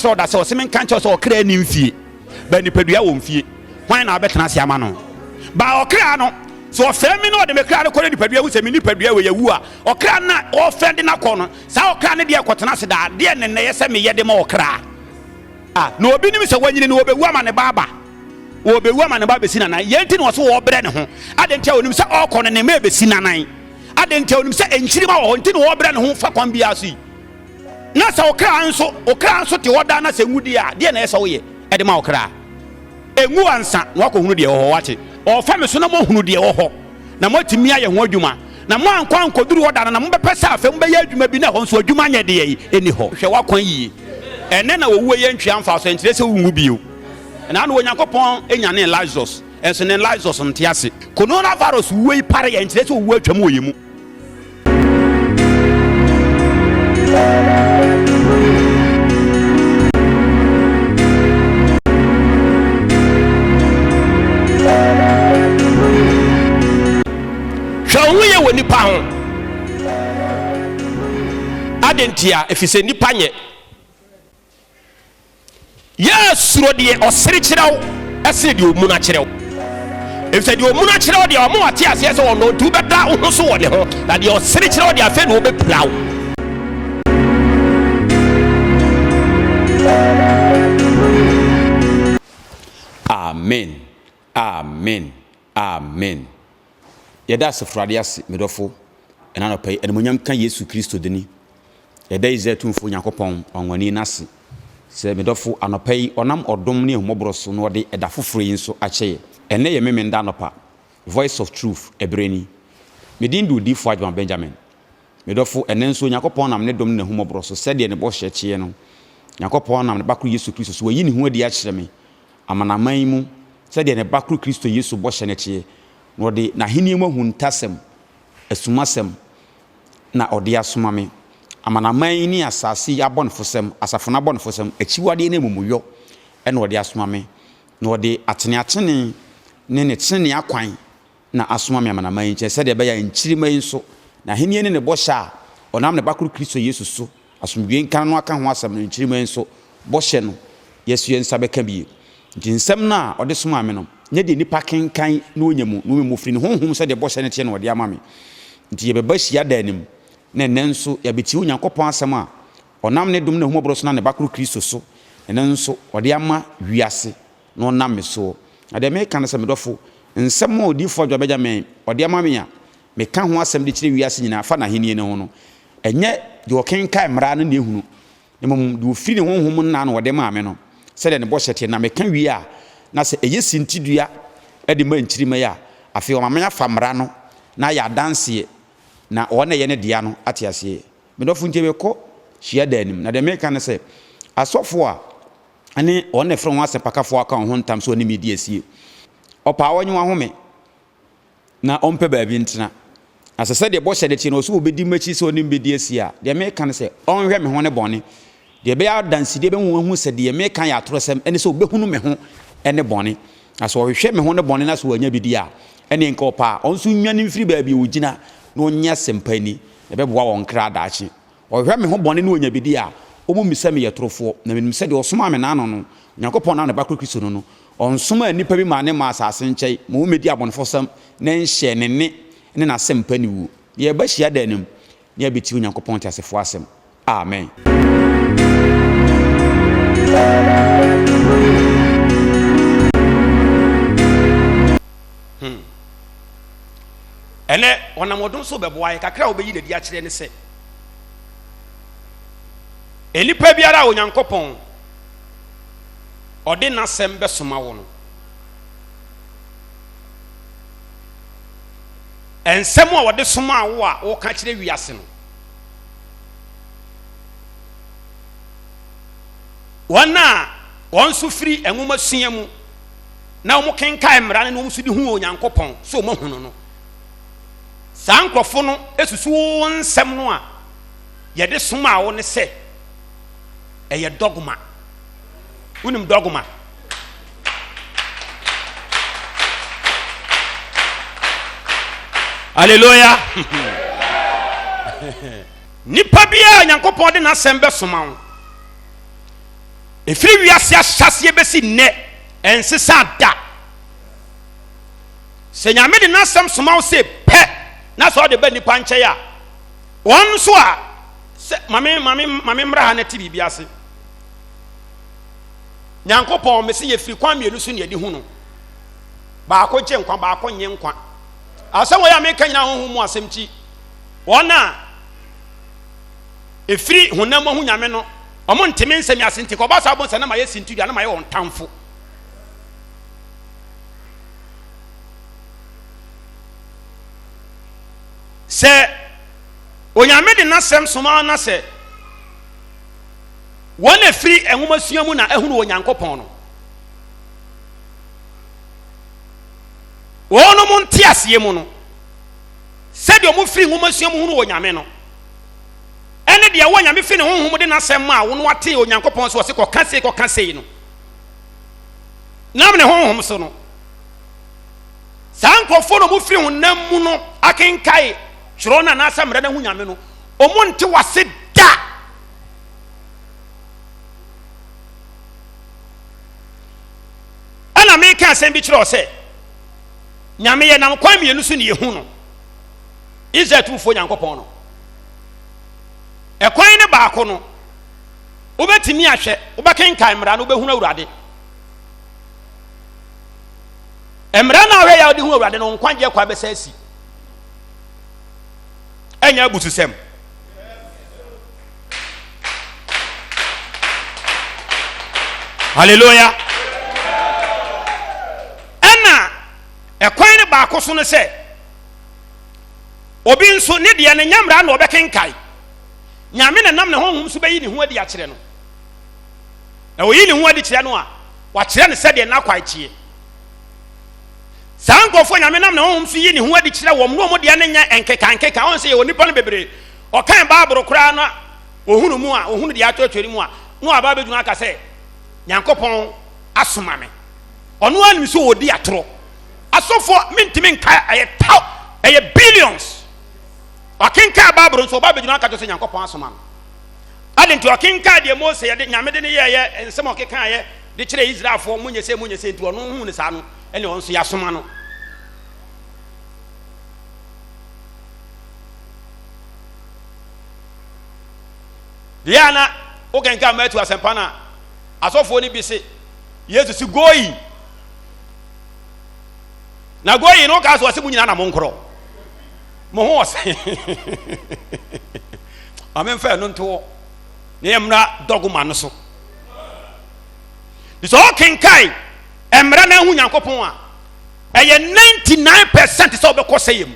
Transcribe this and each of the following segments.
kyerɛ da sɛ ɔsɛ me nka kyerɛ sɛ ɔkra ni mfie ba nipadua wɔ mfie hwan na abɛtena ase ama no ba ɔkra no so ɔfɛ me no ɔde me kra no kɔ nipadua hu sɛ me nipadua wɔ yɛwu a ɔkra na ɔfɛ de na kɔ no saa ɔkra ne deɛ kɔtena ase da deɛ ne yɛ sɛ meyɛ de ma ɔkra na obi nim sɛ wanyini no wɔbɛwu ama ne baaba wɔbɛwu ama ne baaba bɛsi nanan yɛnti ne wɔ so wɔbrɛ ne ho adentia onim sɛ ɔkɔ no ne ma bɛsi nanan adentia onim sɛ enkyirima wɔ hɔ nti ne wɔbrɛ ne ho fa kwan bia so yi na sɛ ɔkra nso te hɔ da na sɛ ngudi a deɛ na ɛsɛ woyɛ ɛde ma ɔkra engu ansa na wakɔ hunu deɛ wɔ hɔ wate ɔfa me so na mo hunu deɛ wɔ hɔ na mo atimi ayɛ ho adwuma na mo ankɔ ankɔduru hɔ da na mo bɛpɛ sɛ afɛ mo bɛyɛ adwuma bi na hɔ nso adwuma nyɛ deɛ yi ɛni hɔ hwɛ wakwan yie ɛnɛ na wɔwuo yɛ ntwea mfa so nkyerɛ sɛ wungu bio ɛna na Onyankopɔn enya ne Lazarus ɛnso ne Lazarus nte ase coronavirus wuo yi pare yɛ nkyerɛ sɛ wɔwuo atwam wɔ yɛ mu hwɛ wɔ nipa ho adentia efisɛ nipa nyɛ yɛsuro deɛ ɔsere kyerɛw ɛsere deɛ ɔmu na kyerɛw efisɛ deɛ ɔmu na kyerɛw deɛ ɔmo ate aseɛ sɛ ɔno ntu bɛda wo ho so wɔ ne ho na deɛ ɔsere kyerɛw deɛ afɛ na ɔbɛpira wo amen amen amen yɛda asefrade ase medɔfo ɛna no pɛi animonyam ka Yesu Kristo deni yɛda izatumfo Nyankopɔn ɔnwani nase sɛ medɔfo anɔpɛi ɔnam ɔdom ne ahumɔborɔ so na ɔde ɛda foforɔ yi nso akyɛyɛ ɛnɛ yɛ memenda anɔpa voice of truth ɛbrɛni medin de odifo Agyemang Benjamin medɔfo ɛnɛ nso Nyankopɔn nam ne dom ne ahumɔborɔ so sɛdeɛ ne bɔhyɛ kyeɛ no Nyankopɔn nam ne bakoro Yesu Kristo so wayi ne ho adi akyerɛ me amanaman mu sɛdeɛ ne bakoro Kristo Yesu bɔhyɛ ne kyeɛ na ɔde n'ahenni mu ahuntasɛm asumasɛm na ɔde asoma me amanaman ni asase abɔnefosɛm asafona abɔnefosɛm akyiwade ne mumuyɔ ɛna ɔde asoma me na ɔde ateneatene ne ne tene akwan na asoma me amanaman kyɛ sɛdeɛ bɛyɛ nkyirima yi nso na ahenni ne ne bɔhyɛ a ɔnam ne bakoro Kristo Yesu so asomdwe nkan no aka ho asɛm no nkyirima yi nso bɔhyɛ no Yesu yɛ nsa bɛka bie nti nsɛm na ɔde soma me no nye de nipa kenkan na onyamu no me mofiri ne honhom sɛ de bɔhyɛ ne tie na ɔde ama me nti yɛbɛba hyia da anim na ɛnɛ nso yɛbɛti Onyankopɔn asɛm a ɔnam ne dom ne homɔborɔ so na ne bakoro Kristo so ɛnɛ nso ɔde ama wiase na ɔnam me so na de me ka no sɛ medɔfo nsɛm a odifo Agyemang Benjamin ɔde ama me a meka ho asɛm de kyerɛ wiase nyina fa na ahenni ne ho no ɛnyɛ de ɔkenkan mmara no ne ehunu ne mom de ofiri ne honhom na ɔde ma me no sɛ de ne bɔhyɛ tie na meka wie a na sɛ ɛyɛ sintidua ɛde ma nkyirima ya afei ɔmamanya fa mmara no na yɛ adanseɛ na ɔne yɛ ne dia no ate aseɛ medɔfo ntie bɛkɔ hyia da anim na de meka ne sɛ asɔfo a ane ɔne frɛ ho asɛmpakafoɔ aka ho ntam so ɔne medi asie ɔpa ɔnye wahome na ɔmpɛ baabi ntena asɛ sɛ deɛ bɔhyɛ de tie no ɔso wɔbɛdi makyi sɛ ɔne mbɛdi asie a deɛ meka ne sɛ ɔnhwɛ me ho ne bɔne deɛ bɛyɛ adansidie bɛhu hu sɛ deɛ meka yɛ atorɔsɛm ɛne sɛ ɔbɛhunu me ho ɛne bɔne aso ɔhwehwɛ me ho ne bɔne na so wanya bidi a ɛne nka ɔpa ɔnso nwane mfiri baabi ɔgyina na ɔnyɛ sɛmpani ɛbɛboa wɔn kra daakye ɔhwehwɛ me ho bɔne na ɔnya bidi a ɔmu mi sɛ me yɛ torofoɔ na menim sɛ deɛ ɔsoma me naano no Nyankopɔn na ne bakoro Kristo no ɔnsoma nipa bi ma ne ma asase nkyɛn ma wo medi abɔnefosɛm na nhyɛ ne ne n'asɛmpani wu yɛba hyia da anim na yɛbɛti Nyankopɔn te asefoɔ asɛm amen ɛnɛ ɔnam ɔdom so bɛboa yɛ kakra a wobɛyi n'adi akyerɛ ne sɛ enipa biara a Onyankopɔn ɔde n'asɛm bɛsoma wo no ɛnsɛm a wɔde soma wo a wɔka kyerɛ wiase no wɔn a wɔn nso firi nwoma sua mu na wɔn kenkae mmara no wɔn nso de hu Onyankopɔn so wɔn ahunu no saa nkrɔfo no esusu wɔn nsɛm no a yɛde soma a wɔn ne sɛ ɛyɛ dogma wonim dogma hallelujah nipa biara Nyankopɔn de n'asɛm bɛsoma wo efiri wiase ahyase besi nnɛ ensesa da sɛ nyame de n'asɛm soma wo sɛ pɛ na sɛ ɔde ba nipa nkyɛn a wɔn nso a sɛ mame mmra ha na ti biribi ase nyankopɔn mesi yɛfiri kwan mmienu so ne yɛde hu no baako gye nkwa baako nye nkwa asɛm wɔ yɛ ameka nyina honhom mu asɛm kyi wɔn a efiri honam ho nyame no ɔmo nteme nsɛm ase nti kɔba saa bɔ nsɛm na ma yɛ sintu dua na ma yɛ wɔn tamfo sɛ onyame de n'asɛm soma na sɛ wɔn efiri nwoma sua mu na ehunu onyankopɔn no wɔn mo nte aseɛ mu no sɛdeɛ ɔmo firi nwoma sua mu hunu onyame no ɛne deɛ wɔ nyame fi ne honhom de n'asɛm a wɔn ate onyankopɔn so wɔse kɔka sei no nam ne honhom so no saa nkurɔfoɔ no mo firi honam mu no akenkae twerɛ na n'asɛm mmerɛ na hu nyame no ɔmo nte wase da ɛna meka asɛm bi kyerɛ sɛ nyame yɛ nam kwan mmienu so ne yɛhu no Israel tumfoɔ nyankopɔn no ɛkwan ne baako no wobɛtumi ahwɛ wobɛkenkan mmara no wobɛhunu awurade mmara no ahwɛ yɛ wode hu awurade no nkwagye kwa bɛsa asi ɛnyɛ abususɛm hallelujah ɛna ɛkwan ne baako so no sɛ obi nso ne deɛ ne nyamra na ɔbɛkenkan nyame na nam ne honhom so bɛyi ne ho adi akyerɛ no na oyi ne ho adi kyerɛ no a wakyerɛ ne sɛdeɛ n'akwaekyie saa nkurɔfoɔ nyame nam ne honhom so yi ne ho adi kyerɛ wɔn no ɔmo deɛ ne nyɛ nkeka ɔn sɛ yɛwɔ nipa no bebree ɔkan baaboro koraa na ohunu mu a ohunu deɛ atwerɛtwerɛ mu a na ɔaba bɛgyina aka sɛ nyankopɔn asoma me ɔno anim so wɔdi atoro asɔfoɔ mentimi nka ɛyɛ taw ɛyɛ billions ɔkenka baaboro nso ɔba bɛgyina aka sɛ nyankopɔn asoma no ade nti ɔkenka deɛ Mose yɛde nyame de ne yɛyɛ nsɛm ɔkeka yɛ de kyerɛ Israelfoɔ munyɛ sɛ nti ɔno hu ne saa no ɛne ɔno nso yɛasoma no deɛ ana wokenka matu asɛmpa no a asɔfoɔ no bi se Yesu si goyi na goyi no wokaa so ɔse mu nyina na mo nkorɔ mo ho ɔse amemfa ɛno ntoɔ ne yɛmmra dɔgoma no so sɛ ɔkenkae mmara na ahu nyankopɔn a ɛyɛ 99% sɛ wobɛkɔ sɛ yɛ mu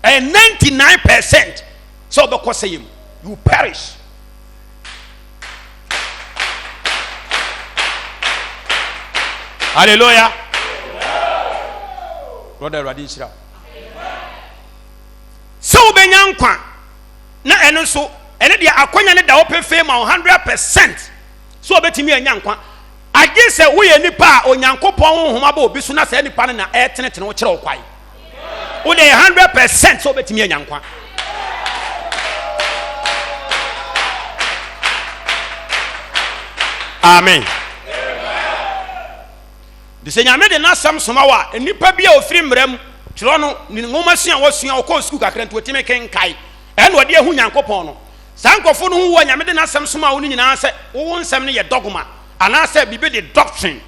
ɛyɛ 99% sɛ wobɛkɔ sɛ yɛ mu you perish hallelujah brother awurade nhyira sɛ wobɛnya nkwa na ɛno nso ɛne deɛ akwanya ne da wo pɛfɛ ma 100% so wobɛtumi anya nkwa agye sɛ woyɛ nipa a onyankopɔn honhom aba obi so na sɛ nipa no na ɛtenetene wo kyerɛ wo kwae wode 100% sɛ wobɛtumi anya nkwa amen de sɛ nyame de n'asɛm soma wa nipa bi a ofiri mmerɛm kyerɛ no ne nwoma sua wɔsua wɔkɔ sukuu kakra nti wɔtumi kenkae ɛna wɔde ahu nyankopɔn no saa nkɔfo no ho wɔ nyame de n'asɛm soma wo no nyinaa sɛ wo nsɛm no yɛ dogma anaasɛ biribi de doctrine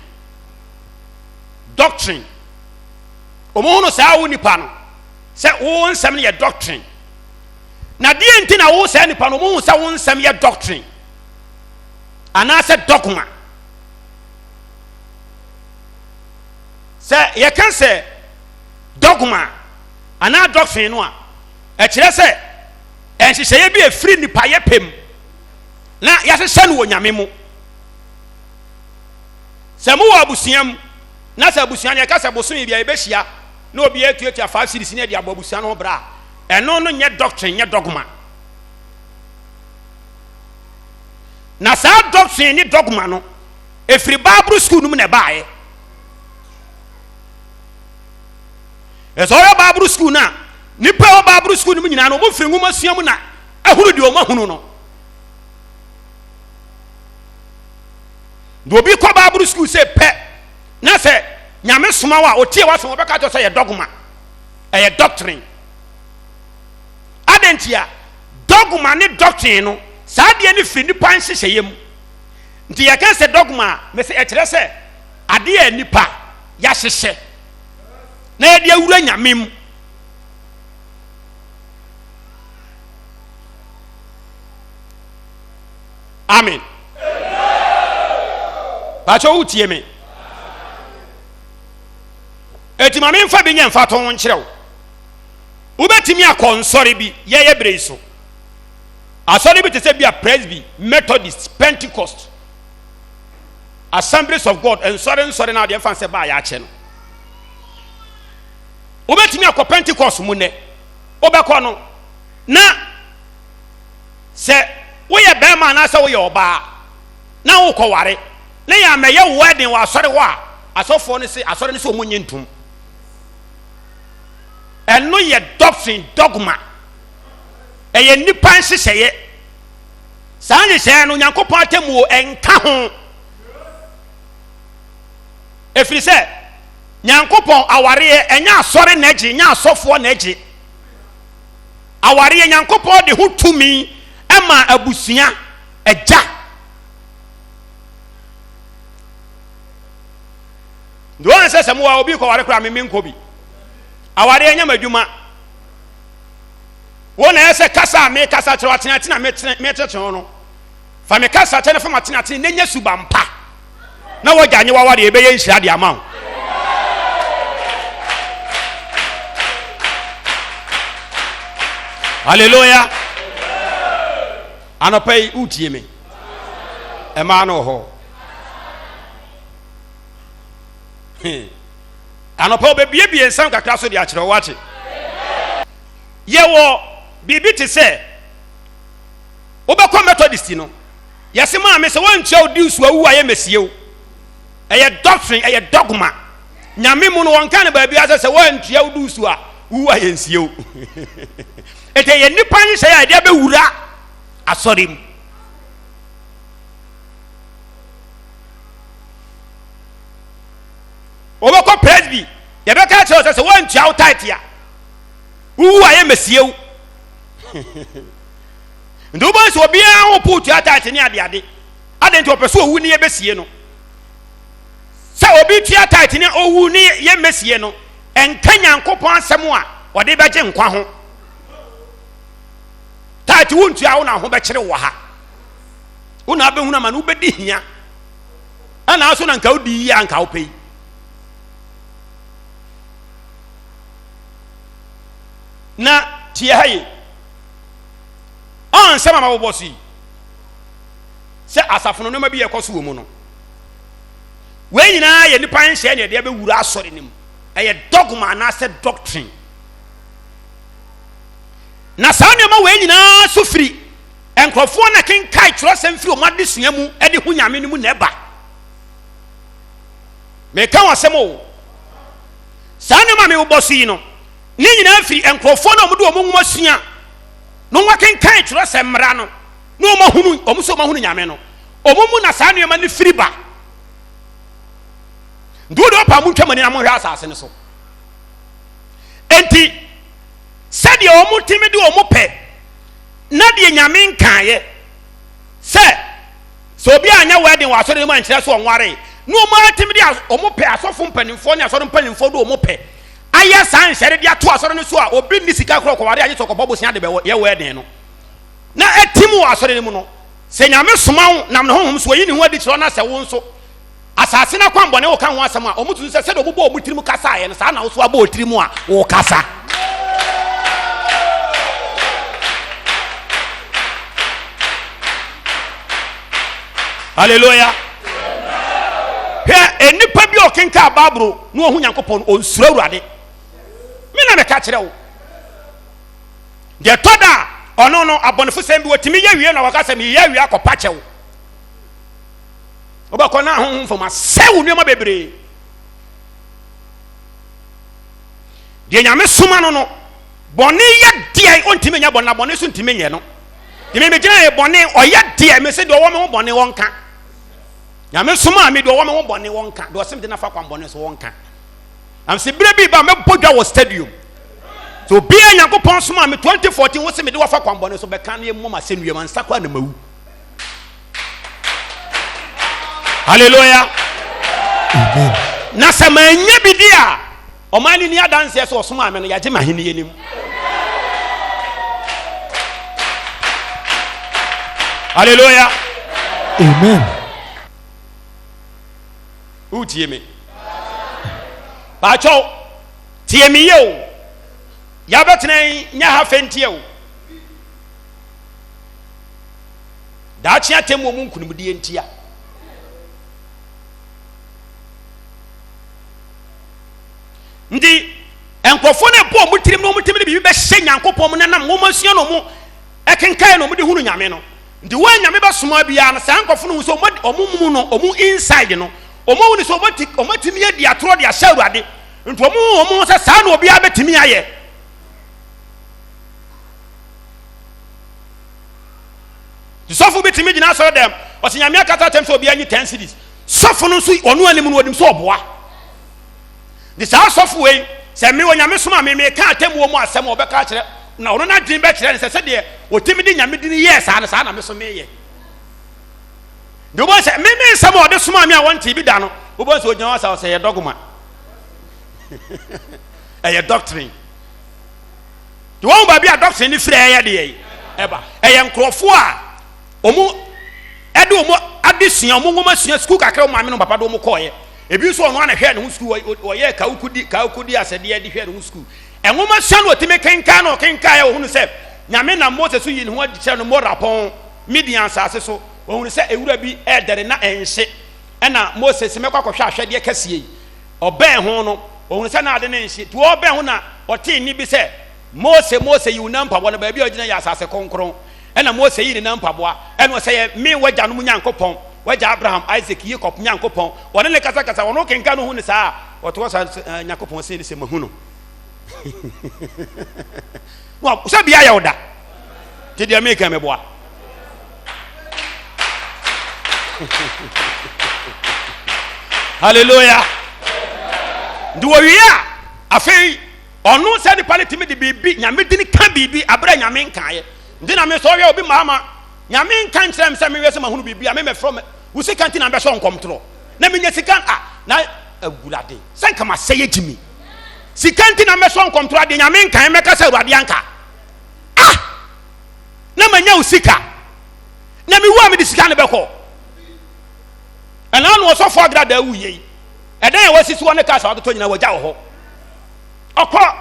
ɔmo ho no saa wo nipa no sɛ wo nsɛm no yɛ doctrine na deɛ nti na wo saa nipa no ɔmo ho sɛ wo nsɛm yɛ doctrine anaasɛ dogma sɛ yɛka sɛ dogma anaa doctrine no a ɛkyerɛ sɛ ɛnhyehyɛeɛ bi efiri nipa yɛ pɛm na yɛahyehyɛ no wɔ nyame mu sɛ mowɔ abusua mu na sɛ abusua no yɛka sɛ bosome bia yɛbɛhyia na obi atuatua 5 series ne de abɔ abusua no ho bra a ɛno no nyɛ doctrine nyɛ dogma na saa doctrine ne dogma no efiri Bible school no mu na ɛbaeɛ ɛsɛ ɔyɛ Bible school na nipa wɔ Bible school no mu nyinaa no ɔmo firi nwoma sua mu na ahunu deɛ ɔmo ahunu no do obi kɔ Bible school say pɛ na sɛ nyame soma wa otie wa so obɛka to sɛ yɛ dogma ɛyɛ doctrine adentia dogma ne doctrine no saa deɛ ne firi nipa nhyehyɛ mu nti yɛka sɛ dogma me sɛ ɛkyerɛ sɛ adeɛ nipa yɛahyehyɛ na yɛde awura nyame mu amen bacho utie me eti ma me mfa bi nya mfa to nkyerɛw wobɛtimi akɔ nsɔre bi yɛyɛ brɛ so asɔre bi te sɛ bi a Presby, Methodist, Pentecost, Assemblies of God nsɔre na de mfa sɛ ba ya akyɛ no wobɛtimi akɔ Pentecost mu ne wobɛkɔ no na sɛ woyɛ bɛrima na sɛ woyɛ ɔbaa na wokɔ ware na yɛ amɛyɛ wedding wɔ asɔre hɔ a asɔfoɔ no sɛ asɔre no sɛ ɔmo nye ntom ɛno yɛ doctrine dogma ɛyɛ nipa nhyehyɛeɛ saa nhyehyɛeɛ no Nyankopɔn atemmuo ɛnka ho ɛfiri sɛ Nyankopɔn awareɛ ɛnyɛ asɔre na agye nyɛ asɔfoɔ na agye awareɛ Nyankopɔn de ho tumi ɛma abusua agya do wɔn sɛ sɛ mo wa obi kɔ ware kora me nkɔ bi awareɛ nyɛ madwuma wɔn na ɛsɛ kasa me kasa kyerɛ watena me kyerɛ no fa me kasa kyerɛ fa matena ne nya suba mpa na wɔgya nye waware ɛbɛyɛ nhyira de ama wo hallelujah anɔpa yi utie me ɛma no hɔ anɔpa obebiebie nsɛm kakra so de akyerɛ wo akye yɛwɔ biribi te sɛ wobɛkɔ Methodist no yɛse maa me sɛ wɔntua wo di nsu awu a yɛ mesie wo ɛyɛ doctrine ɛyɛ dogma nyame mu no wɔnka ne baabi asɛ sɛ wɔntua wo di nsu a wu a yɛ nsie wo ɛtɛ yɛ nipa nhyɛ a ɛde abɛwura asɔre mu wobɛkɔ Presby yɛbɛka kyerɛ sɛ wɔntua wo tight a wu a yɛ mesie wo nti wobɛn sɛ obiara ho po tua tight ne ade ade nti ɔpɛ sɛ owu ne yɛbɛsie no sɛ obi tua tight ne owu ne yɛmɛsie no ɛnka Nyankopɔn asɛm a wɔde bɛgye nkwa ho tight wontua wo na ho bɛkyere wɔ ha wo na abɛhunu ama no wobɛdi hia ɛna so na nka wodi yi a nka wo pɛ yi na tie ha yi ɔn nsɛm ama wobɔ so yi sɛ asafo no nneɛma bi yɛ kɔ so wɔ mu no wei nyinaa yɛ nipa nhyɛ ne ɛde abɛwura asɔre ne mu ɛyɛ dogma anaasɛ doctrine na saa nneɛma wei nyinaa so firi nkurɔfoɔ na kenkae kyerɛsɛm firi ɔmo adesua mu ɛde ho nyame no mu na ɛba meka wɔ asɛm o saa nneɛma me wobɔ so yi no ne nyinaa firi nkurɔfoɔ na ɔmo de ɔmo nwoma sua na ɔmo kenkae kyerɛsɛm mmara no na ɔmo ahunu ɔmo sɛ ɔmo ahunu nyame no ɔmo mu na saa nneɛma no firi ba ndu de ɔpa mo ntwa mani na mo hwɛ asase no so enti sɛdeɛ ɔmo timi de ɔmo pɛ na deɛ nyame nkaeɛ sɛ obi anya wedding wɔ asɔre no mu ankyerɛ so ɔnware na ɔmo atimi de ɔmo pɛ asɔfo mpanimfoɔ ne asɔre mpanimfoɔ de ɔmo pɛ ayɛ saa nhyɛre de ato asɔre no so a obi ni sika korɔ kɔware agye sɛ ɔkɔbɔ bosia de yɛ wedding no na atim wɔ asɔre no mu no sɛ nyame soma wo nam ne honhom so wɔyi ne ho adi kyerɛ na sɛ wo nso asase na kwan bɔne wo ka ho asɛm a ɔmo tunu sɛ sɛdeɛ ɔbobɔ ɔmo tirim kasa ayɛ no saa na wo so abɔ ɔtirim a wo kasa hallelujah hwɛ enipa bi ɔkenka Bible na ɔho Nyankopɔn ɔnsuro Awurade me na meka kyerɛ wo deɛ tɔ da ɔno no abɔnefo sɛm bi wɔtumi yɛ wie na wɔka sɛ meyɛ wie akɔpa kyɛw wobɛkɔ na ahohom fam asɛ wo nneɛma bebree deɛ nyame soma no no bɔne yɛ deɛ ɔntumi nyɛ bɔne na bɔne so ntumi nyɛ no deɛ megyina yɛ bɔne ɔyɛ deɛ me sɛ deɛ ɔwɔ me ho bɔne wɔnka nyame soma me do wo me wo bone wonka do sem de na fa kwan bone so wonka am se bire bi ba me bodwa wo stadium so bia nyankopɔn soma me 2014 wo se me de wo fa kwan bone so be kan ye mo ma senua man sakwa na mawu. Hallelujah. Amen. Na se manya bidi a o man ni adanse so soma me no ya Agyemang hene yenim. Hallelujah. Amen. Utie me. Pacho tie me yo. Ya betene nya ha fentie o. Da chia temu mu nkunumdi entia. Ndi enkofo na po mu tirim no mu tirim bi be hye nyankopɔn mu nanam wo masua no mu ekenkan no mu de hunu nyame no. Ndi wa nyame ba soma bia na san nkofo no so omumu no omu inside no omu ni so omatimi ye dia toro dia hye awurade nti omu se sa na obi abetimi aye. Sofo betimi gina so dem o se nyame akata tem so obi anyi 10 cities sofo no so onu anim no odim so oboa de sa sofo we se me nyame soma me ka atem wo mu asem obeka kire na ono na din be kire se de otimi di nyame din yes ana sa na me so me ye de bo se me nsem o de soma me a won ti bi da no bo se ojan wasa se ye dogma ye doctrine de won ba bi a doctrine ni frɛ ye de eba ye nkrofo a omu edu omu adesua omu ngoma sua school kakra o maame no papa do omu koye ebi so ono ana hwe ne school o ye kaukudi asede ye de hwe ne school engoma sua no otime kenka na okenka ya ohunu se nyame na Moses so yi ne ho adikye no mo rapon Midian asase so ohunu se ewura bi edere na enhye na Moses mekwa kwhwe ahwede kase oben ho no ohunu se na ade ne enhye to oben ho na ote ni bi se Mose yi unampa wona ba bi ogina ya asase konkron ena Mose yi ne nampaboa ena say me wagya no nyankopɔn wagya Abraham Isaac Jacob nyankopɔn wona le kasa wona kenka no hu ne saa oto sa nyankopɔn say ne se mahu no wa so bia ya oda ti dia me ka me boa hallelujah do we afei onu say the party me de bibi nyame dini ka bibi abra nyame nkae ndina me so we obi mama nyame nkan kyerɛ me sɛ me wese mahunu bibia me from wo sika ntina be so nkomtro na me nya sika na agurade sɛ nka ma sɛ yɛgimi sika ntina me so nkomtro ade nyame nkan me ka sɛ awurade anka na manya wo sika na me wo me de sika ne bɛkɔ ɛna no so fo agrada wu yei ɛdan ya wasisi wo ne ka sa wato nyina wagya wo ho ɔkɔ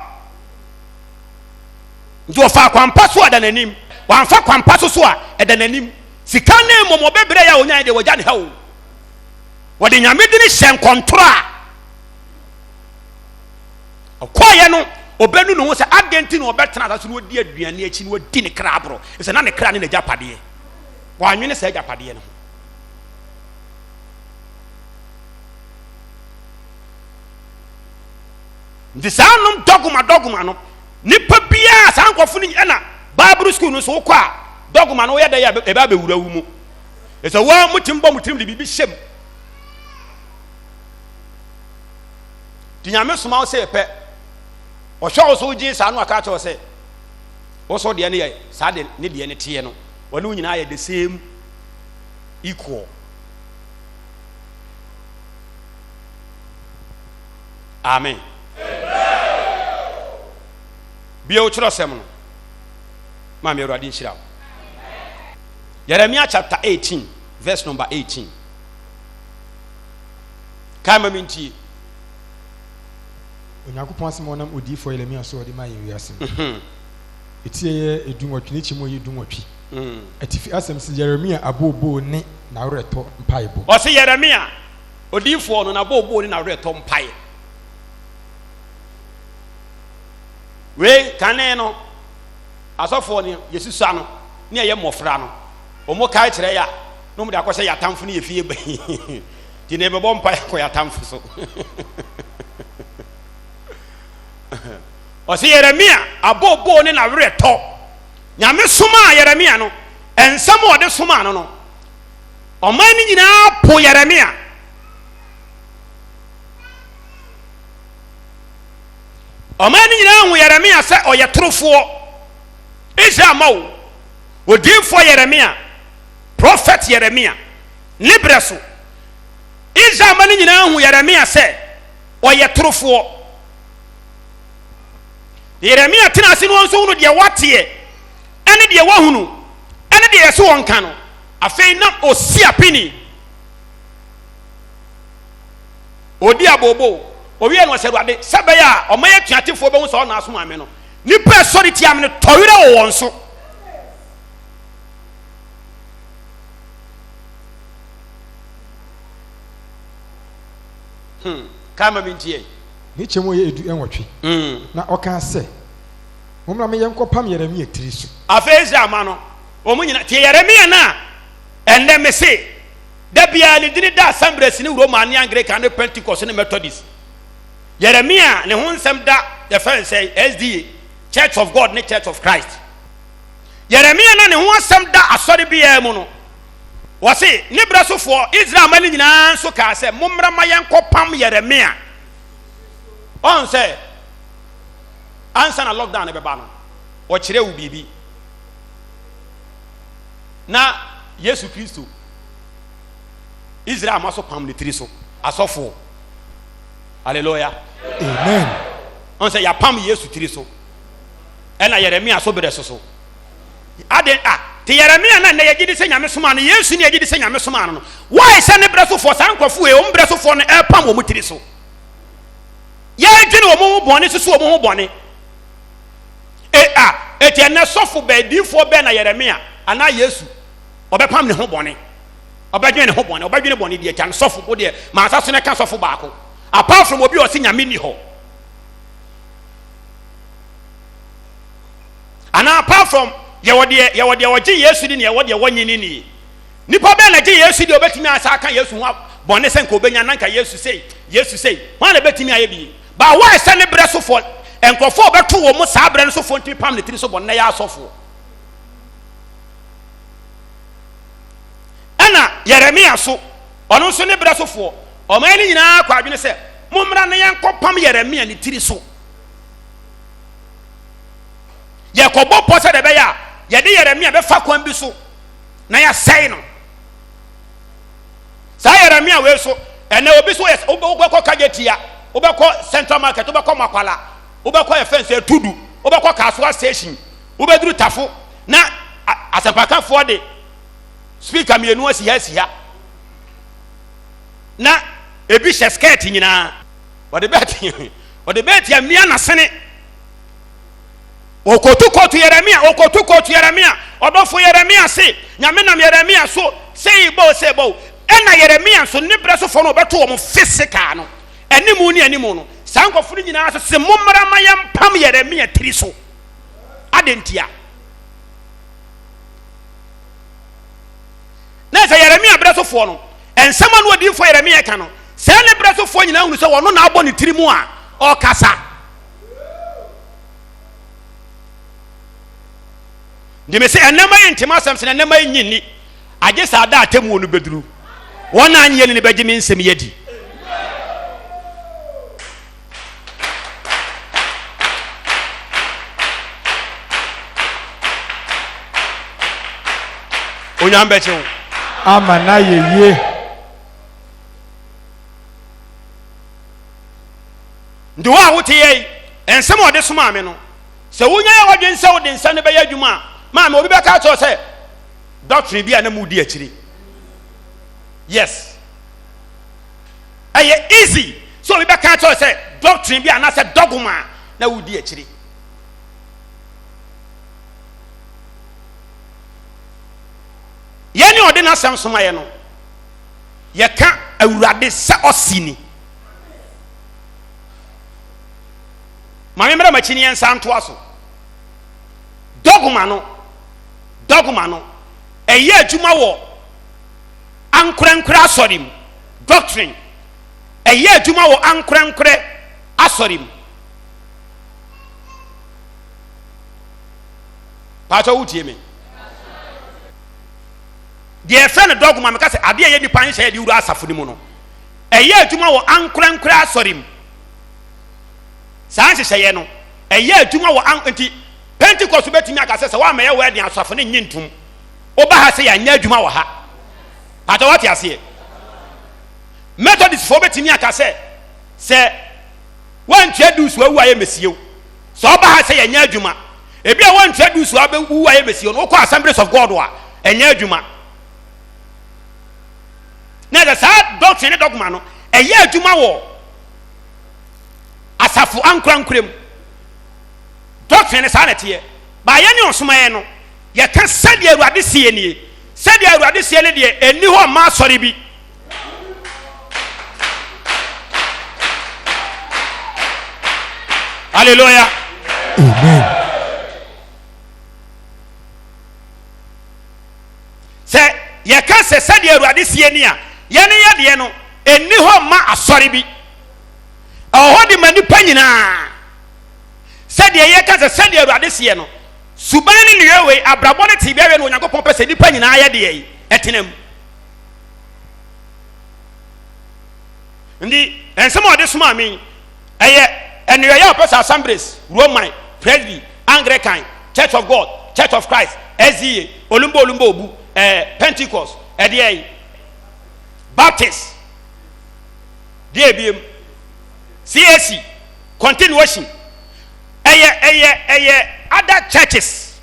njo fa kwampa so ada nanim wanfa kwampa so a ada nanim sika ne momo bebre ya onya de wagya ne ha wo wode nyame de ne hyɛ nkontrɔ a ɔkɔyɛ no obenu no ho sɛ agenti no obɛtena so no odi aduane akyi no odi ne kra abro sɛ na ne kra ne n'agya padeɛ wanwene sɛ agya padeɛ no nti saa nom dogma no nipa bia saa nkɔfo no ɛna Bible school no so kɔ a dogma no yɛ da yɛ eba bewura wu mu ɛsɛ wa mutim bɔ mutim de bibi hyɛm di nyame soma wo sɛ pɛ ɔhwɛ wo so gye saa no aka kyerɛ sɛ wo so deɛ ne yɛ saa de ne deɛ ne teɛ no wɔne wo nyinaa yɛ the same equal amen bia wo kyerɛ sɛm no ma me awurade nhyira wo Jeremiah chapter 18 verse number 18 kaima minti Onyankopɔn asɛm wonam odiyifo Jeremia so ɔde ma yɛ wiase etie yɛ edunwɔtwe ne kyimo yɛ dunwɔtwe atifi asɛm sɛ Jeremia abobo ne na awretɔ mpaebɔ ɔsɛ Jeremia odiyifo no na abobo ne na awretɔ mpae we kane no asɔfo ne yesusa no ne yɛ mmɔfra no omo kai kyerɛ ya no mo de akɔhyɛ yatamfo ne yɛfie ba ti ne bɛbɔ mpa kɔ yatamfo so ɔsɛ Jeremia abobo ne na werɛtɔ nyame soma Jeremia no ensɛm ɔde soma no ɔman ni nyinaa po Yeremia. ɔman ni nyinaa hu Yeremia sɛ ɔyɛ torofoɔ. Israel ma wo odinfoɔ Yeremia, prophet Yeremia ne brɛ so. Israel ma ni nyinaa hu Yeremia sɛ ɔyɛ torofoɔ. Yeremia tena ase no nso hunu deɛ wateɛ ɛne deɛ wahunu ɛne deɛ ɛso wɔn ka no. Afei na osi apini odi abobo owie no ɔsɛ Awurade sɛ bɛyɛ a ɔma yɛ tuatefoɔ bɛhu sɛ ɔna aso maame no nipa sɔre tia me no tɔwerɛ wɔ wɔn so. Kama bintie ne kyɛm yɛ edu ɛnwɔtwe na ɔka sɛ mommra me yɛnkɔpam Yeremia tiri so. Afei Israel ma no ɔmo nyina tie Yeremia na ɛnɛ me se da bia ne dini da Assemblies ne Roman ne Anglican ne Pentecost ne Methodist. Yeremia ne ho nsɛm da the first say SDA Church of God ne Church of Christ. Yeremia na ne ho nsɛm da asɔre bia mu no wɔse ne brasofoɔ Israel ma ne nyinaa nso ka sɛ mommra ma yɛnkɔpam Yeremia. On sɛ ansa na lockdown ne bɛba no ɔkyerɛ wo biribi na Yesu Kristo Israel ma so pam ne tiri so asɔfo. Hallelujah, amen. On sɛ yɛapam Yesu tiri so ɛna Yeremia so brɛ so ade te Yeremia na ne yɛgye de sɛ Nyame soma no Yesu ne yɛgye de sɛ Nyame soma no why sɛ ne brɛ so for saa nkrɔfo e ɔm brɛ so for no ɛpam wɔ mu tiri so yɛgye ne wɔ mu ho bɔne so wɔ mu ho bɔne eti ɛnɛ sɔfo bɛdifoɔ bɛ na Yeremia ana Yesu ɔbɛpam ne ho bɔne ɔbɛdwene ne ho bɔne ɔbɛdwene bɔne deɛ kyan sɔfo bo deɛ mansa so ne ka sɔfo baako apart from obi ɔsi Nyame ni hɔ ana apart from yɛwɔ deɛ wɔgye Yesu di ne yɛwɔ deɛ wɔnye ni nipa bɛ na gye Yesu di obetumi asa aka Yesu ho bɔne sɛ nka obenya nanka Yesu sei wɔn na betumi ayɛ bi ba why sɛ ne brɛ so fo nkrɔfo ɔbɛto wɔ mu saa brɛ no so fo ntimi pam ne tiri so bɔne na yɛ asɔfo ɛna Yeremia so ɔno nso ne brɛ so fo ɔman ne nyinaa kɔ adwene sɛ mommra ne yɛnkɔpam Yeremia ne tiri so. Yɛkɔbɔ pɔ sɛ de bɛyɛ a yɛde Yeremia bɛfa kwan bi so na yɛsɛe no saa Yeremia wei so ɛnɛ obi so wobɛkɔ Kajetia wobɛkɔ Central Market wobɛkɔ Makwala wobɛkɔ yɛ fɛn sɛ Tudu wobɛkɔ Kasuwa Station wobɛduru Tafo na asɛmpakafoɔ de speaker mmienu asi ha na ebi hyɛ skirt nyinaa wɔde bɛɛti mmea nasene okotu kotu Yeremia ɔdɔfo Yeremia se Nyame nam Yeremia so sei bo ɛna Yeremia so ne brɛ so fo no ɔbɛto wɔn physical no animu no saa nkɔfo nyinaa so se mommra ma yɛmpam Yeremia tiri so adentia na sɛ Yeremia brɛ so fo no ensɛm no odinfo Yeremia ka no sɛ ne brɛ so fo nyinaa hunu sɛ wɔno na abɔ ne tiri mu a ɔkasa ndime sɛ enema yintima asɛm sɛ enema yinyini agye saa da atemu no beduru wɔn anye ne bɛgye me nsɛm yadi onyam bɛkyew ama na yeye ndi wa wote yei ensɛm ɔde soma me no sɛ wonya yɛ wadwen sɛ wode nsa ne bɛyɛ adwuma maame obi bɛka kyerɛ sɛ doctrine bi a na mudi akyiri yes ɛyɛ easy so obi bɛka kyerɛ sɛ doctrine bi a na sɛ dogma na wudi akyiri yɛne ɔde n'asɛm soma yɛ no yɛka Awurade sɛ ɔsini maame mmerɛ makyi ne yɛnsa ntoa so dogma no ɛyɛ adwuma wɔ ankorankora asɔre mu doctrine ɛyɛ adwuma wɔ ankorankora asɔre mu paatɔ wotie me deɛ friend dogma me ka sɛ ade a yɛ nipa nhye de wura asafo ni mu no ɛyɛ adwuma wɔ ankorankora asɔre mu saa nhyehyɛ no ɛyɛ adwuma wɔ nti Pentecost betimi aka sɛ wa ma yɛ wɔ de asafo ne nyintum oba ha sɛ yɛ nya adwuma wɔ ha ata what yɛase Methodist fo betimi aka sɛ wantua du so awu ayɛ mesiew so oba ha sɛ yɛ nya adwuma ebi a wantua du so awu ayɛ mesiew no wokɔ Assemblies of God a ɛnya adwuma na da saa doctrine ne dogma no ɛyɛ adwuma wɔ asafo ankorankorem doctrine saa na teɛ ba yɛ ne ɔsomayɛ no yɛka sɛdeɛ Awurade sie nie sɛdeɛ Awurade sie ne deɛ ɛni hɔ ma asɔre bi hallelujah Amen. sɛ yɛka sɛdeɛ Awurade sie nie a yɛne yɛ deɛ no ɛni hɔ ma asɔre bi ɛwɔ de ma nipa nyinaa sɛdeɛ yɛka sɛdeɛ Awurade sie no suban ne nwewe abrabɔ ne tibia we no Onyankopɔn pɛ sɛ nipa nyinaa yɛ deɛ yi ɛtenam ndi ensɛm a ɔde soma me ɛyɛ ɛnweyɛ a ɔpɛ sɛ Assemblies Roman Presby Anglican Church of God Church of Christ SDA olumbo obu Pentecost ɛdeɛ yi Baptist DABM CAC continuation ɛyɛ other churches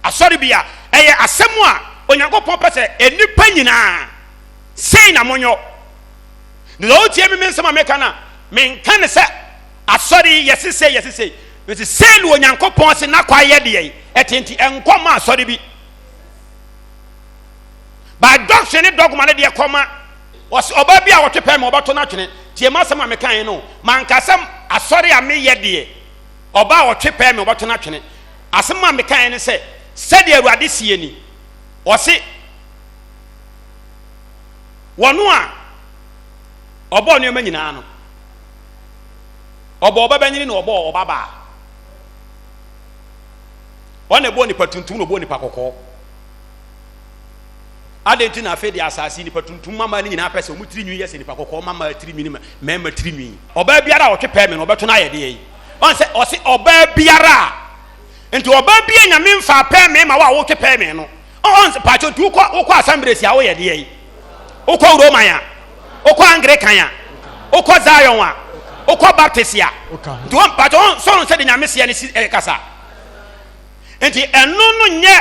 asɔre bia ɛyɛ asɛm a Onyankopɔn pɛ sɛ enipa nyinaa sei na monyo ne o tie me nsɛm a meka na menka ne sɛ asɔre yɛsese meti sei ne Onyankopɔn se na kwa yɛ deɛ ɛtenti ɛnkɔma asɔre bi ba doctrine ne dogma ne deɛ kɔma oba bi a wɔtwe pɛ me ɔbɛto na twene tie ma sɛm a meka yɛ no mankasɛm asɔre a meyɛ deɛ oba a wɔtwe pɛ me ɔbɛto na twene asɛm a meka yɛ ne sɛdeɛ Awurade sie ni ɔse wɔno a ɔbɔ nneɛma nyinaa no ɔbɔ ɔbɛbɛnyini na ɔbɔ ɔbabaa ɔna ɛbɔ nipa tuntum na ɔbɔ nipa kɔkɔɔ adenti na afei de asase nipa tuntum mama ne nyinaa pɛ sɛ ɔmu tiri nwi yɛ sɛ nipa kɔkɔɔ mama tiri nwi ne mɛma tiri nwi ɔbaa biara a ɔtwe pɛ me no ɔbɛto na ayɛ deɛ yi ɔse ɔbaa biara nti ɔbaa bia nyame mfa pɛ me ma wo a wotwe pɛ me no ɔnse pacho tu wokɔ Assemblies a woyɛ deɛ yi wokɔ Roman a wokɔ Anglican a wokɔ Zion a wokɔ Baptist a nti wɔn pacho sɔrɔ sɛ de nyame seɛ ne kasa nti ɛno no nyɛ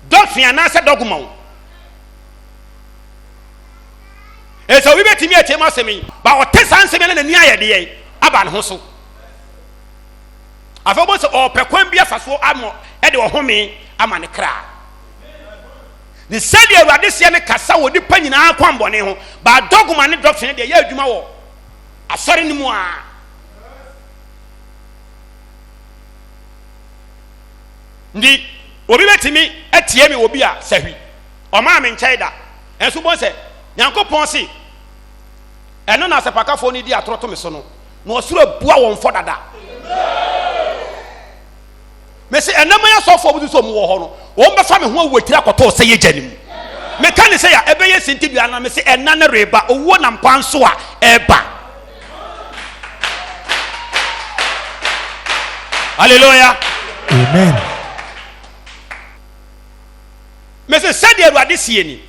doctrine anaasɛ dogma wo ɛsɛ obi bɛtumi atie mu asɛm yi ba ɔte saa nsɛm na n'ani ayɛ deɛ aba ne ho so afei wobɔ sɛ ɔpɛ kwan bi afa so ama ɛde ɔhome ama ne kra ne sɛdeɛ Awurade seɛ ne kasa wɔ nipa nyinaa kwan bɔne ho ba dogma ne doctrine deɛ yɛ adwuma wɔ asɔre no mu a ndi obi bɛtumi atie me obi a sahwi ɔmaa me nkyɛn da ɛnso bɔ sɛ Nyankopɔn se ɛno na asɛpakafo no di atoro to me so no na ɔsoro abua wɔn fɔ dada mesi ɛnam yɛ sɔfo obi so mu wɔ hɔ no wɔn bɛfa me ho awotiri akɔtɔ sɛ yɛ gyanim meka ne sɛ ya ɛbɛyɛ sinti dua na mesi ɛna ne reba owuo na mpa nso a ɛba hallelujah Amen. mesi sɛdeɛ Awurade sie ni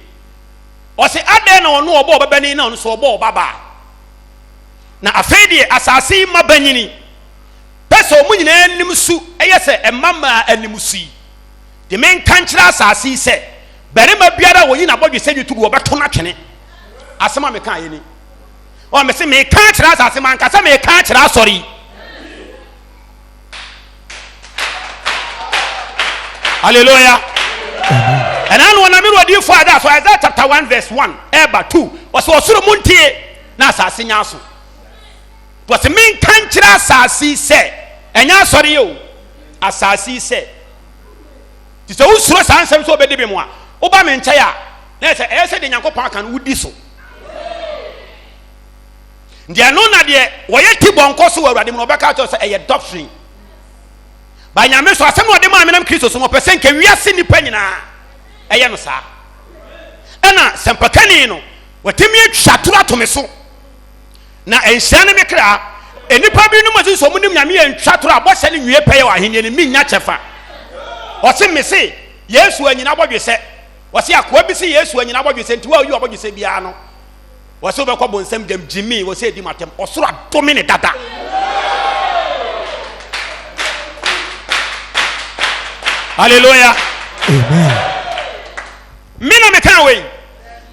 ɔse adɛn na ɔno ɔbɔ ɔbɛbɛni na ɔno so ɔbɔ ɔbabaa na afei deɛ asase yi ma banyini pɛ sɛ ɔmo nyinaa anim su ɛyɛ sɛ ɛmama anim su yi de menka nkyerɛ asase yi sɛ barima biara a wɔyi n'abɔdwe sɛ dwutu gu wɔbɛto no atwene asɛm a meka yɛ ni mese meka kyerɛ asase ma ankasa meka kyerɛ asɔre yi hallelujah ɛna no ɔnam no ɔdiyifo ada so Isaiah chapter 1 verse 1 ɛba 2 ɔsɛ ɔsoro mu ntie na asase nya so bɔsɛ menka nkyerɛ asase yi sɛ ɛnyɛ asɔre yi o asase yi sɛ ti sɛ wosuro saa nsɛm sɛ wobɛdi bi mu a woba me nkyɛe a na ɛsɛ ɛyɛ sɛ de Nyankopɔn aka no wodi so deɛ no na deɛ wɔyɛ ti bɔnkɔ so wɔ Awurade mu na ɔbɛka kyerɛ sɛ ɛyɛ doctrine ba nyame so asɛm a ɔde maa menam Kristo so mɔpɛ sɛ nka wiase nipa nyinaa ɛyɛ no saa ɛna sɛmpakani no watemi atwa ato me so na ɛnhyia ne me kra enipa bi no ma so mu nim nyame yɛ ntwa toro abɔhyɛ ne nwie pɛyɛ wɔ ahenni ne mi nya kyɛfa ɔse me se yesu anyina bɔdwe sɛ ɔse akoa bi se yesu anyina bɔdwe sɛ nti wa oyi ɔbɔdwe sɛ biara no ɔse wobɛkɔ bonsam dam gyimi wɔsɛ edi matam ɔsoro adome ne dada hallelujah amen mina me kan wei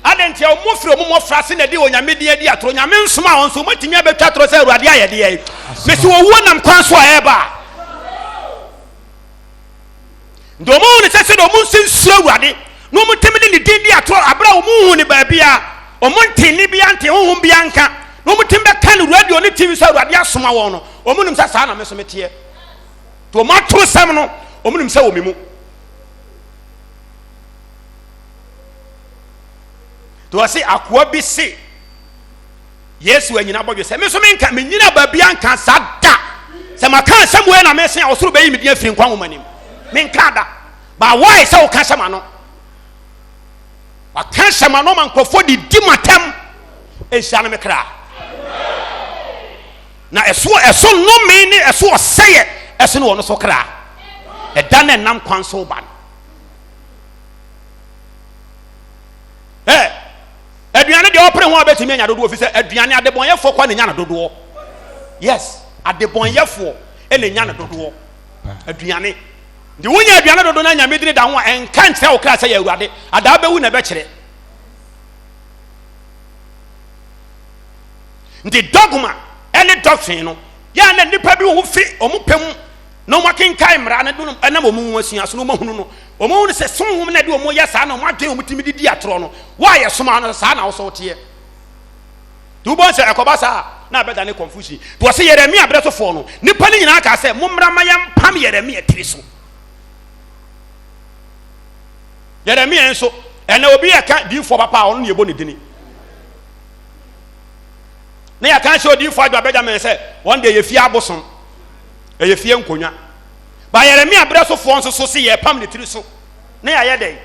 adentia omo firi omo mofra se na di onyame di adi atoro nyame nsoma won so motimi abetwa atoro sɛ awurade ayɛ de yɛ me se wo nam kwan so ayɛba ndomo ne sɛ sɛ omo nsinsuro awurade no omo temi ne din di atoro abra omo hu ne baabia omo ntini bia nte honhom bia nka no omo timi bɛka ne radio ne tv sɛ awurade asoma wɔn no omo nim sɛ saa na me so meteɛ to omo atoro sam no omo nim sɛ wo me mu to wasi akoa bi se yesu anyina bɔdwe sɛ me so menka menyina baabia nka sada sɛ maka asɛm wei na mesen a ɔsoro bɛyi medin afiri nkwa nwoma nim menka da ba why sɛ woka hyɛma no waka hyɛma no ma nkurɔfoɔ de di matam ɛnhyia no me kra na ɛso nnome ne ɛso ɔsɛyɛ ɛso ne wɔ no so kra ɛda ne nam kwan so ba no aduane de opere ho abetimi anya dodo ofise aduane adebonyefo kwa ne nya na dodo yes adebonyefo ene nya na dodo aduane de wonya aduane dodo na nya medine da ho enka nkyerɛ wo kra sɛ ya awurade ada abewu na bɛkyerɛ ndi dogma ene doctrine no ya na nipa bi wo fi omo pam no makenkai mra na do na mo mu asua so no mahunu no omo ne se sonhom na de omo ya saa na omo adwen omo timi di atoro no wa ye soma no saa na wo so tie du bon se ekoba saa na beta ne confusion to se Yeremia breso fo no nipa ni nyina ka se mommra ma yam pam Yeremia tiri so Yeremia enso ene obi ya ka di fo papa ono ne yebo ne dini na ya kan se odi fo adwa beja men se one day ye fie abosom eye fie nkonya ba Yeremia breso fo nso so se ye pam ne tiri so na ya ye den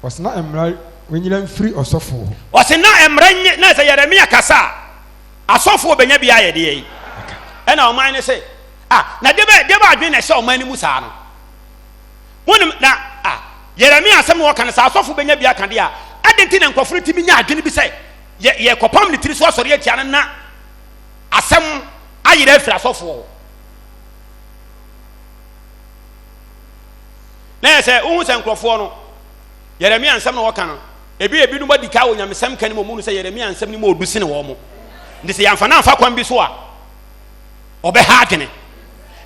wasna emra wenyina mfiri osofo wasna emra na se Yeremia kasa asofo benya bia ye de yi ena o man ne se na deba adwen na hye o man ni musa no wonim na Yeremia asem wo kan sa asofo benya bia kan de adenti na nkoforo timi nya adwen bi se ye kopam ne tiri so asori atia na asem ayire afira asofo na se wo se nkrofo no Yeremia nsɛm na wɔka no ebi no badi ka wo nyamesɛm ka ne mo mu sɛ Yeremia nsɛm ni mo odusi ne wo mo ndi sɛ yamfa na amfa kwan bi so a ɔbɛha adwene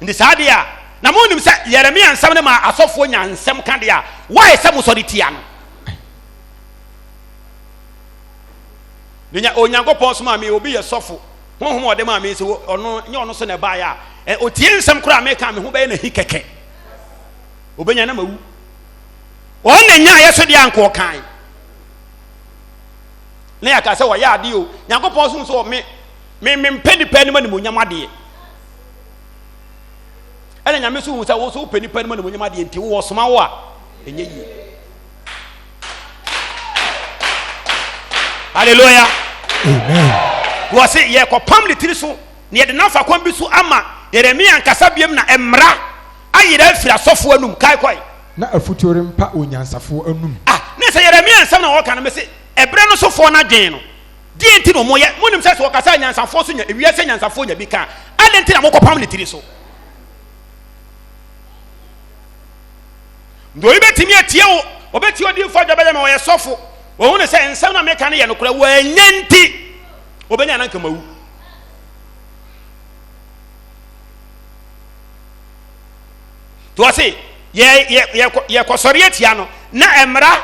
ndi saa de a na mo nim sɛ Yeremia nsɛm ne ma asɔfoɔ nya nsɛm ka de a why sɛ mo sɔre tia no nya onyankopɔn so ma me obi yɛ sɔfo honhom ɔde ma me sɛ ɔno nya ɔno so na ba ya otie nsɛm kora me ka me ho bɛyɛ na hi kɛkɛ obenya na mawu on na nya yeso de anko kan na ya ka se wo ya ade o Nyankopɔn so so me mpeni pani ma ne monyam ade ene nyame so hu se wo so peni pani ma ne monyam ade nti wo soma wo a enye yi hallelujah amen wo se ye ko pam le tiri so ne ye de nafa kwan bi so ama Yeremia nkasa biem na emra ayira afira sofo anum kai koi na afutuore mpa onyansafo anum ne se Yeremia nsɛm na wɔka no me se ebre no sofo na dwen no die enti no moyɛ monim sɛ so wɔkasa nyansafo so nya ewiase nyansafo nya bi ka ade enti na mokɔpam ne tiri so ndo ibetimi atie wo obeti odi fo dwabɛyɛ ma wɔyɛ sofo wo ne sɛ nsɛm na meka no yɛ no kora wo anyanti obenya na nkamawu to ase ye kosori atia no na emra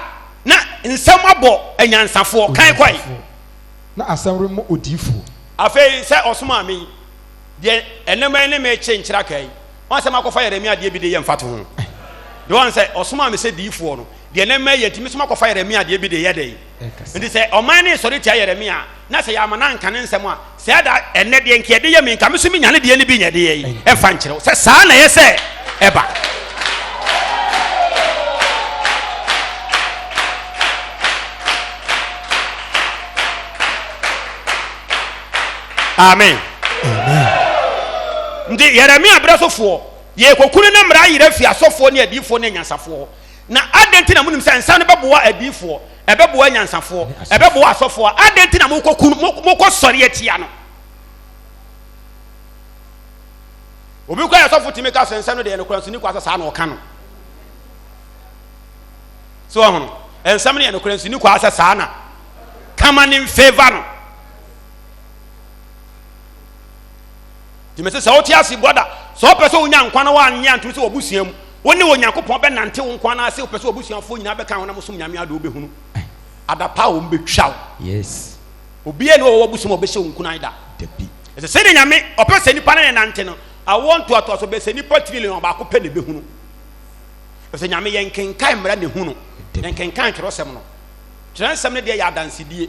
na nsɛm abɔ anyansafo kan kwai na asɛmre mo odifo afei sɛ ɔsoma me de eneman ne me kyenkyira kai wɔn sɛ makɔfa Yeremia de bi de yɛ mfato ho de wɔn sɛ ɔsoma me sɛ diifo no de eneman yɛ timi soma kɔfa Yeremia de bi de yɛ de nti sɛ ɔman ne sɔre tia Yeremia na sɛ yama na nka ne nsɛm a sɛ da enne de nke de yɛ me nka me so me nyane de ne bi nya de yɛ ɛfa nkyerɛ sɛ saa na yɛ sɛ ɛba amen ndi Yeremia brasofo ye kokunu na mra yire fi asofo ne adifo ne nyansafo na adenti na munim se nsa ne beboa adifo ebeboa nyansafo ebeboa asofo adenti na mokokunu mokosori atia no obi kwa asofo timeka sensa no de ne kura so ni kwa sa na oka no so hono ensam ne ne kura so ni kwa sa na come in favor no timese sa otiasi brother so person onya nkwa na wa nya ntu se obusuam woni onyankopon be nante wo nkwa na ase person obusuamfo nyina be kan wona musom nyame ade obehunu adapa wo mbetwa yes obi ene wo obusuam obehye nkuna ida debi ese se de nyame opese nipa na nante no I want to ato so be se nipa trillion ba ko pe ne behunu ese nyame yenkenkan mra ne hunu yenkenkan kyerosem no kyerosem ne de ya dansedie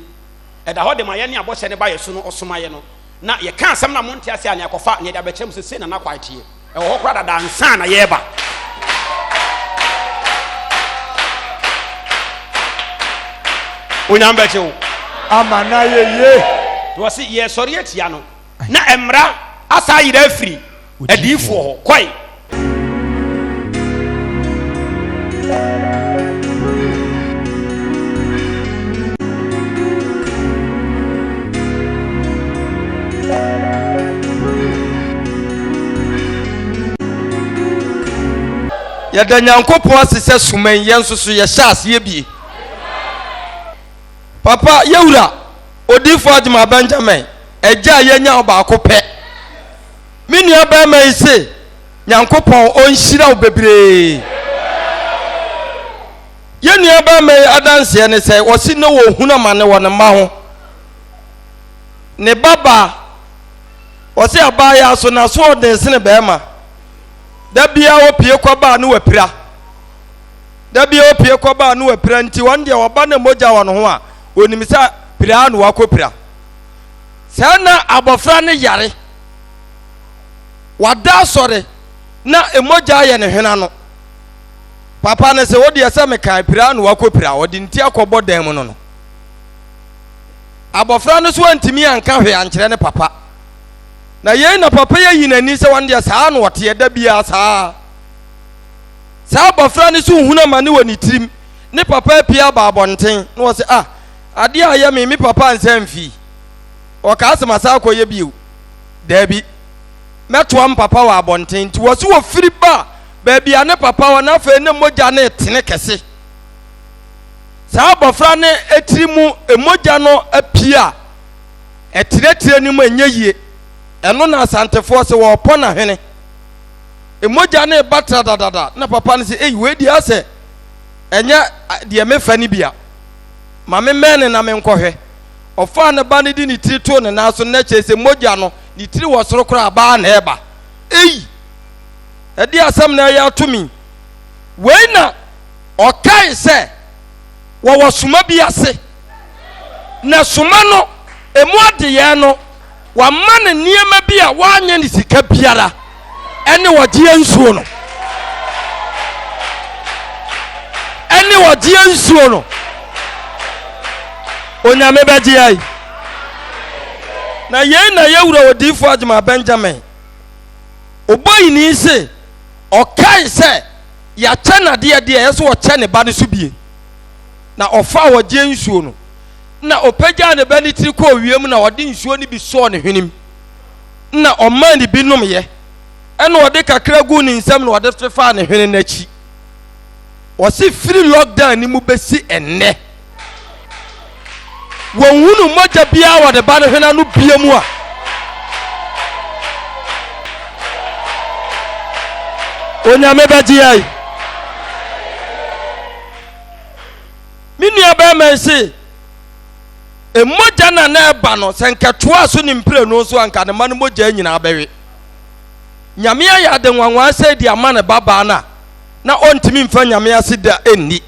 eda ho de ma ye ne abɔhyɛ ne ba ye so no osomaye no na ye kan asɛm na monte ase ane akofa ne de abekyerem se na na kwatie e wo kora da nsa na ye ba onyam beche wo amana ye to se ye sori atia no na emra asa yira afiri adifo ho kwai yɛda nyankopɔn asesɛ suman yɛn nso so yɛhyɛ aseɛ bie papa yɛwura odifo Agyemang Benjamin agya yɛnya ɔbaako pɛ me nua bɛrima yi se nyankopɔn ɔnhyira wo bebree yɛ nua bɛrima yi adanseɛ ne sɛ wɔsi ne wɔ hunu ma ne wɔ ne mma ho ne baba wɔsi abaayaa so na so ɔden sene bɛrima da bia opie kwaba no wapira da bia opie kwaba no wapira nti won de oba na moja won ho a onim sa pira no wakopira sa na abofra ne yare wada sore na emoja ye ne hwena no papa ne se wodi ese me kan pira no wakopira wodi nti akobo dan mu no abofra no so antimi anka hwe ankyere ne papa na yei na papa ya yinani se wande saa no wote da bia saa bofra ne so huna ma ne woni tirim ne papa pia ba abonten na wo se ade a ya me papa nsam fi o ka asema saa koye biu da bi meto am papa wa abonten ti wo se wo firi ba bia ne papa wa na fa ne moja ne tene kese saa bofra ne etirimu emoja no apia etire ni mu anyeyie eno na asantefo se wo pɔ na hwene emoja ne batra dadada na papa ne se we di ase enya de me fa ni bia ma me mene na me nkɔhwɛ ɔfa ne ba ne di ni tiri to ne na so na kyese moja no ni tiri wo soro kora ba na eba edi asɛm na ya tumi we na ɔkai se wo suma bi ase na suma no emu adeye no wa man niema bi a wanya ni sika biara ene wogye nsuo no onyame begye ai na yei na yewura odifo Agyemang Benjamin oboyi ni se okai se ya kyana de yeso wo kye ne ba ne so bie na ofa wogye nsuo no na opagya ne ba ne tiri ko wiem na ode nsuo ni bi so ne hwenim na ɔma ni bi nom ye ɛna ɔde kakra gu ne nsam na ɔde fefa ne hwene n'achi ɔsi free lockdown ni mu besi enne wɔhunu mogya bia wɔde ba ne hwene no bia mu a onyame bagye ai minua ba man se emoja na eba no senkatoa so ni mpre no so anka ne manu moja nyina bewe nyame ya de nwanwa se di ama ne baba na ontimi mfa nyame ase da enni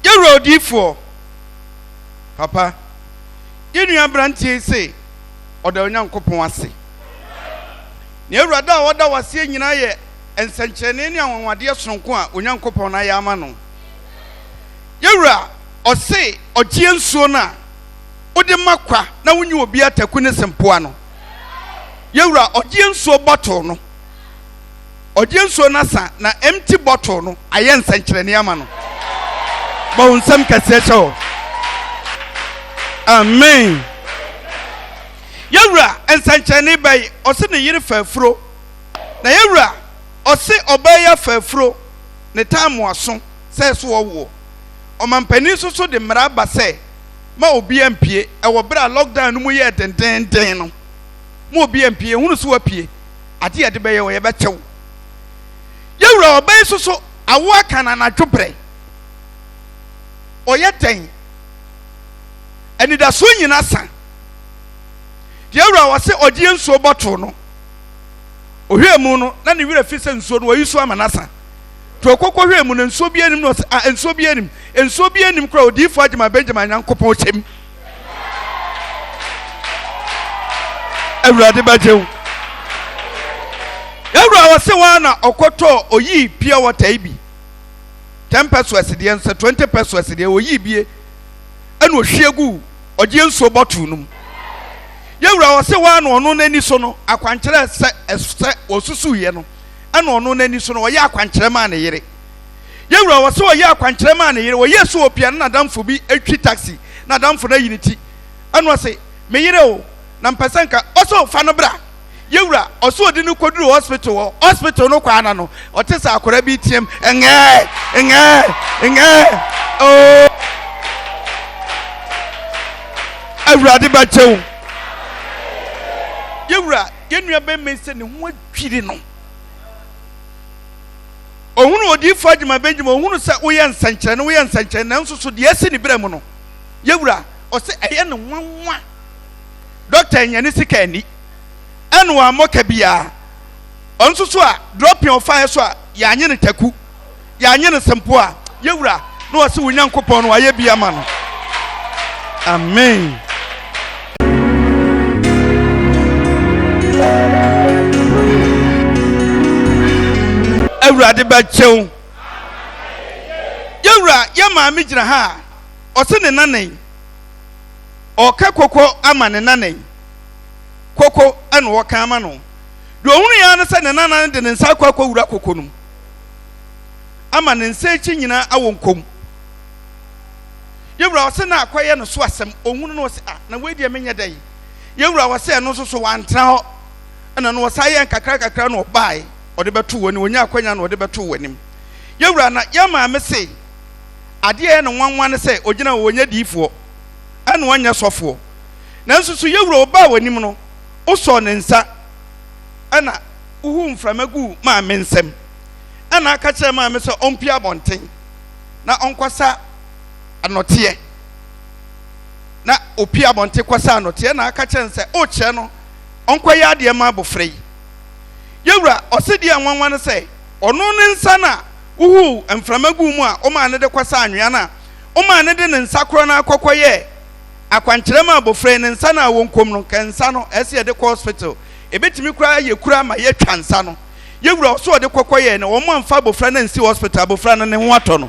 yerodifo papa yenua brantie se oda onyankopon ase ne ewrada oda wase nyina ye ensankyene ne anwanwade sonko a onyankopon na ya ama no yewura ɔse ɔgye nsuo na wode makwa na wonyi obi ataku ne sempoa no yewura ɔgye nsuo bottle no ɔgye nsuo na sa na empty bottle no ayɛ nsɛnkyerɛnne ama no ba wo nsɛm kɛseɛ hyɛ wo amen yewura nsɛnkyerɛnne bɛyi ɔse ne yere faafuro na yewura ɔse ɔbɛyɛ faafuro ne taamu aso sɛ so wɔwo ɔmampanin so de mmara ba sɛ ma obi ampie ɛwɔ bere a lockdown no mu yɛ dendenden no ma obi ampie hunu so wapie ade yɛde bɛyɛ wɔ yɛbɛkyɛw yewura ɔbɛyi so awo aka na n'adwobrɛ ɔyɛ dɛn anidaso nyina sa yewura wɔse ɔgye nsuo bɔtoo no ohwɛ mu no na ne wira fi sɛ nsuo no wɔyi so ama nasa to okokɔ hwɛ mu no nsuo bi anim no nsuo bi anim kora odiifo agyema benjamin nyankopɔn kyɛm awurade bɛgyew yewura wɔse wɔn na ɔkɔtɔ oyi pure water yi bi 10 pesos deɛ nsa 20 pesos deɛ oyi bie ɛna ohwie gu ɔgye nsuo bɔtoo no mu yewura wɔse wɔn na ɔno n'ani so no akwankyerɛ sɛ osusu yɛ no ɛna ɔno n'ani so no wɔyɛ akwankyerɛ maa ne yere yewura wɔse wɔyɛ akwankyerɛ maa ne yere wɔyɛ so opia na nadamfo bi atwi taxi na nadamfo na yi ne ti ɛna wɔse me yere o na mpɛsɛ nka ɔsɛ ɔfa no bra yewura ɔsɛ ɔde no kɔduru hospital no kwana no ɔte sɛ akɔra bi tiam ɛngɛ o awurade bɛkyɛw yewura yɛnua bɛmɛ sɛ ne ho adwiri no ohunu odiifo agyema benjamin ohunu sɛ woyɛ nsɛnkyerɛnne nanso so deɛ asi ne berɛ mu no yewura ɔsɛ ɛyɛ ne nwanwa dɔkta nyane sika ani ɛne wɔammɔka biara ɔnso so a dropping ɔfaeɛ so a yɛanye ne taku yɛanye ne sempo a yewura na wɔse wo nyankopɔn no wayɛ bi ama no amen awurade bɛkyɛw yewura yɛ maame gyina ha a ɔse ne nanan ɔka koko ama ne nanan koko ɛna wɔka ama no deɛ ɔhunu yɛ ne sɛ ne nanan de ne nsa akɔ akɔwura koko no ama ne nsa akyi nyinaa awɔ nkom yewura ɔse na akɔyɛ no so asɛm ɔhunu no ɔse na wei deɛ menyɛ dɛ yewura ɔse ɛno nso so wantena hɔ ɛna no wɔsa yɛ nkakra na ɔbae ɔde bɛto wɔ ni wonya akwanya na ɔde bɛto wɔ nim yewura na yɛ maame se adeɛ ne nwanwa ne sɛ ogyina wɔnyɛ diifoɔ ɛna wɔnyɛ sɔfoɔ nanso so yewura ɔbaa wɔ nim no wosɔ ne nsa ɛna wohu mframa gu maame nsɛm ɛna aka kyerɛ maame sɛ ɔmpie abɔnten na ɔnkɔsa anɔteɛ na opie abɔnten kɔsa anɔteɛ na aka kyerɛ sɛ ɔkyerɛ no ɔnkɔyɛ adeɛ ma abɔfra yi yewura ɔse deɛ nwanwa no sɛ ɔno ne nsa na wohu mframa gu mu a ɔma ne de kɔsa anwea na ɔma ne de ne nsa korɔ na akɔkɔyɛ akwankyerɛ ma abɔfra ne nsa na wɔ nkom no ka nsa no ɛsɛ yɛde kɔ hospital ebetumi kura yɛ kura ma yɛtwa nsa no yewura ɔso ɔde kɔkɔyɛ no wɔn amfa abɔfra no nsi hospital abɔfra no ne ho atɔ no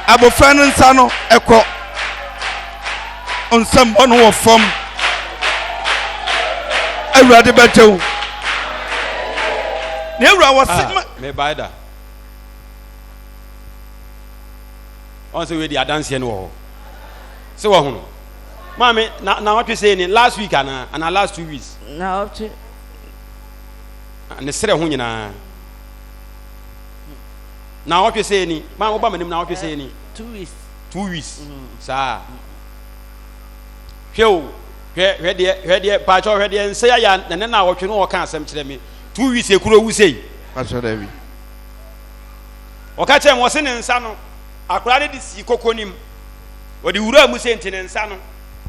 abɔfra no nsa no ɛkɔ nsɛm ɔno wɔ fam awurade bɛkyɛw na ewura wɔse ma me baida on se we di adanse no wo se wo hono mama na what we say ni last week and last 2 weeks na up to ne sere ho nyina na what we say ni mama oba manim na what we say ni 2 weeks 2 weeks sa hwɛ paacho hwɛ de nse ya ne na wɔtwe no wɔka asɛm kyerɛ me 2 weeks ekuro wu sei pastor David wɔka kyerɛ mo se ne nsa no akora ne de si kokonim wɔde wura mu se ntene nsa no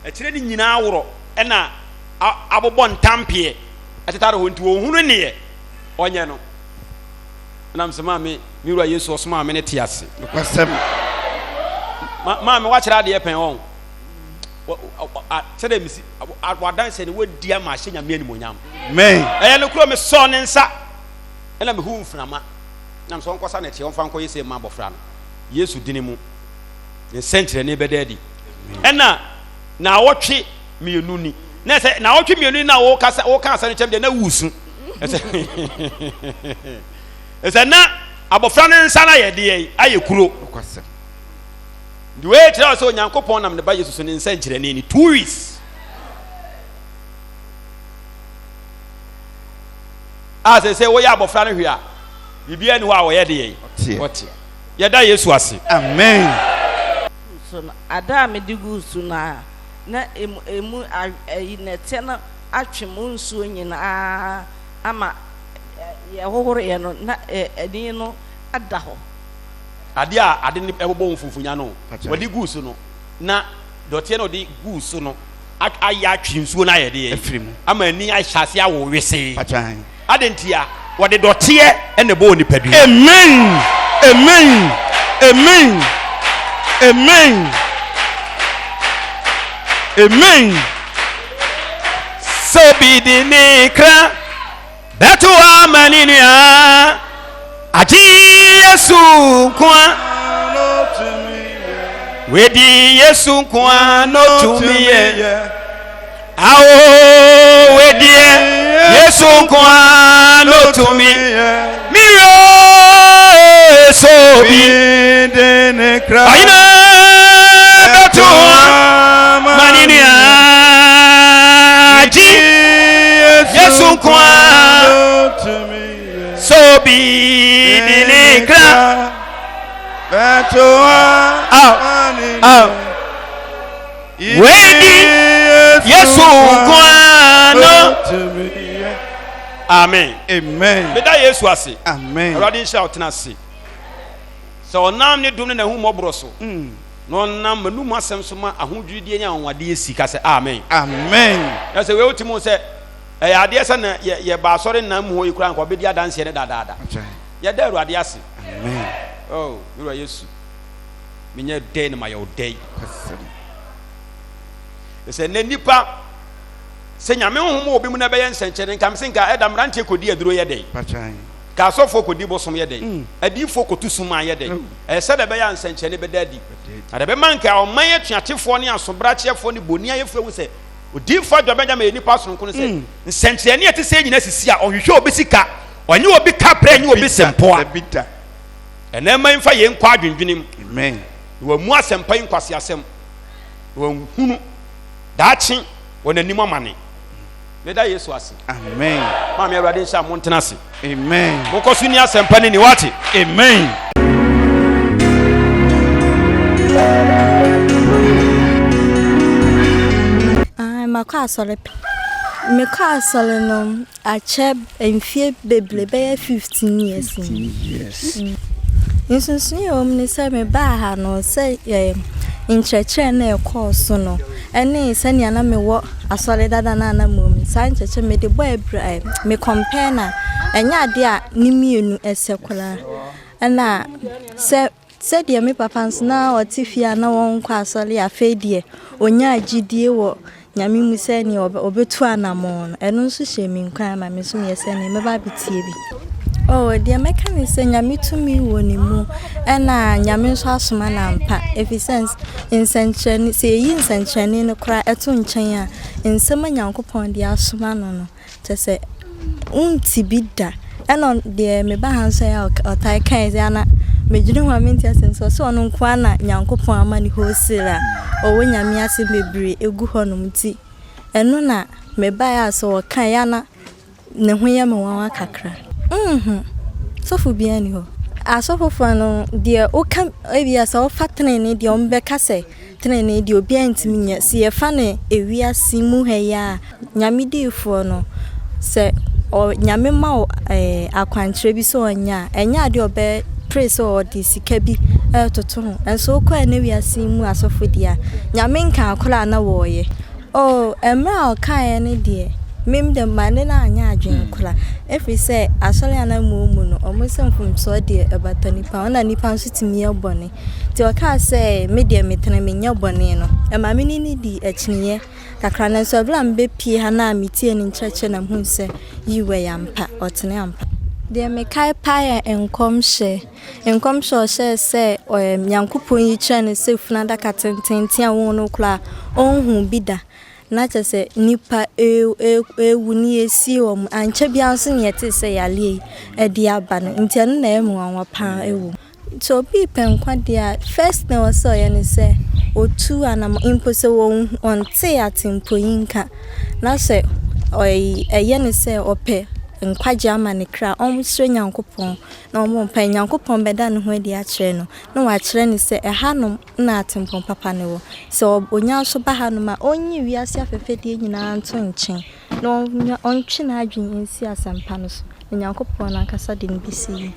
akyerɛ ne nyinaa worɔ ɛna abobɔ ntampie ɛtetare ho nti wo hunu ne ɔnyɛ no nam se ma me wura Yesu ɔsoma me ne te ase pastor ma me wakyerɛ ade pɛn wɔn sɛde misi wadanse ne wodi ama ahyɛ nyame animonyam amen ɛyɛ no kuro me sɔ ne nsa ɛna me hu mframa nam so nkosa na tie ɔmfa nkɔ yese ma bɔfra no Yesu dini mu nsɛnkyerɛnne bɛda adi ɛna na wɔtwe mienu ni na sɛ na wɔtwe mienu na wɔka asa no kyɛm de na wusu ɛsɛ na abɔfra no nsa na yɛ de ayɛ kuro the way kyerɛ sɛ onyankopɔn nam ne ba yesu so ne nsɛnkyerɛnne ni 2 weeks sɛ wɔyɛ abɔfra no hwɛ a biribiara ni hɔ a wɔyɛ de wɔte yɛda yesu ase amen so ada me de gu so na emu ayi na te na atwe mu nsuo nyinaa ama yɛhohoro yɛ no na ɛdin no ada hɔ ade a ade ne ɛbobɔ mfufunya no wɔde gu so no na dɔteɛ no de gu so no ayɛ atwe nsuo na yɛ de ama ani ahyase awo wese adentia wɔde dɔteɛ ɛna bɔ nipadua amen amen amen amen amen so be the nekra beto amaninua agye yesu kwa wedi yesu kwa no tumiye awo wedi yesu kwa no tumiye miro so be the nekra aina beto amaninua agye yesu kwa so be the nekra wedi yesu kwano amen amen beda yesu ase amen awurade nhyira otena ase sɛ ɔnam ne dum ne na hu mɔborɔ so na ɔnam manum asɛm so ma ahodwudie nya anwade asi ka sɛ amen amen na sɛ wei wotimo sɛ ɛyɛ adeɛ sɛ na yɛ ba asɔre nam mu hɔ yi kora nkɔ bɛdi adanseɛ ne dadaada yɛda awurade ase amen oh yɛwura yesu menyɛ dɛn ne mayɛ wo dɛn sɛ na nnipa sɛ nyame honhom wɔ bi mu na bɛyɛ nsɛnkyɛnne nka mese nka ɛda mmeranteɛ kɔdi aduro yɛ dɛn ka asɔfoɔ kɔdi bosom yɛ dɛn adiyifoɔ kɔtu suma yɛ dɛn ɛyɛ sɛ da bɛyɛ nsɛnkyɛnne bɛda adi na da bɛma nka ɔman atuatefoɔ ne asobrakyeɛfoɔ ne boni ayɛfoɔ hu sɛ odiyifoɔ adwa bɛgya ma yɛ nnipa sononko no sɛ nsɛnkyerɛnne ɛte sɛ nyina sisi a ɔhwehwɛ obi sika ɔnyɛ obi kaprɛ nyɛ obi sɛmpoa ɛnɛ ma mfa yɛn nkɔ adwendwenem amen wɔn mu asɛmpa yi nkwasi asɛm wɔn hunu daakye wɔn anim amane meda yesu ase amen maame awurade nhyɛ mo ntena ase amen monkɔ so ni asɛmpa ne ni wate amen makɔ asɔre mekɔ asɔre no akyɛ mfie bebree bɛyɛ 15 years nsunsun yɛ wɔm ne sɛ mebaa ha no sɛ nkyerɛkyerɛ na ɛkɔɔ so no ɛne sɛnea na mewɔ asɔre dada na ana mmom saa nkyerɛkyerɛ mede bɔ ɛbrɛ me compare na ɛnyɛ ade a ne mmienu ɛsɛ koraa ɛna sɛdeɛ me papa nso na ɔte fie a na wɔnkɔ asɔre afei deɛ ɔnya agyidie wɔ nyame mu sɛ ne ɔbɛtu anamɔ no ɛno nso hyɛ me nkwan ma me so yɛ sɛ ne mɛba betie bi deɛ mɛka ne sɛ nyame tumi wɔ ne mu ɛna nyame nso asoma na mpa efisɛ nsɛnkyerɛnne sɛ ɛyi nsɛnkyerɛnne no koraa ɛto nkyɛn a nsɛm a nyankopɔn de asoma no no kyɛ sɛ wonti bi da ɛna deɛ meba ha nso yɛ ɔtae kae sɛ ana megyina hɔ a menti asɛm sɛ ɔsɛ ɔno nkoa na nyankopɔn ama ne hosere a ɔwɔ nyame ase bebree ɛgu hɔ nom ti ɛno na mebaeɛ a sɛ wɔkae ana ne ho yɛ me wawa kakra sɔfo bia ni hɔ asɔfofoɔ no deɛ woka ebia sɛ wofa tenene deɛ ɔmbɛka sɛ tenene deɛ obi antimi nya si yɛfa ne ewiase mu ha ya nyame diifoɔ no sɛ nyame ma akwankyerɛ bi sɛ ɔnya ɛnya deɛ ɔbɛ pray sɛ ɔde sika bi ɛtoto ho ɛnso wokɔɛ ne wiase mu asɔfo deɛ nyame nka akora na wɔyɛ ɛmmerɛ a ɔkaeɛ ne deɛ mem de mane na anya adwen kora efiri sɛ asɔre ana mu no ɔmo sɛ mfomso de ɛbata nipa ona nipa nso timi yɛbɔne ti ɔka sɛ me de metene me nyɛbɔne no ɛma me ni di akyiniye kakra na so bla mbepie ha na metie ne nkyerɛkyerɛ na hu sɛ yiwe yampa ɔtene ampa deɛ mekae paa nkɔmhyɛ ɔhyɛ sɛ nyankopɔn yi kyerɛ ne sɛ funu adaka tententen a wɔn no koraa ɔnhu bi da na kyerɛ sɛ nnipa ewu ne esi wɔn ankyɛ biara nso ne yɛte sɛ yale yi ɛde aba no nti ɛno na ɛmu anwa paa ewu nti obi pɛ nkwa deɛ a first na wɔsɛ ɔyɛ ne sɛ otu anam mpo sɛ ɔnte atempo yi nka na sɛ ɛyɛ ne sɛ ɔpɛ nkwagye ama ne kra ɔmsrɛ nyankopɔn na ɔmpa nyankopɔn bɛda ne ho adi akyerɛ no na wakyerɛ ne sɛ ɛhanom na atempɔn papa ne wɔ sɛ onya nso ba hanom a ɔnyi wiase afɛfɛdeɛ nyinaa nto nkyɛn na ɔntwe n'adwene nsi asɛmpa no so na nyankopɔn nankasa de no bɛsi yi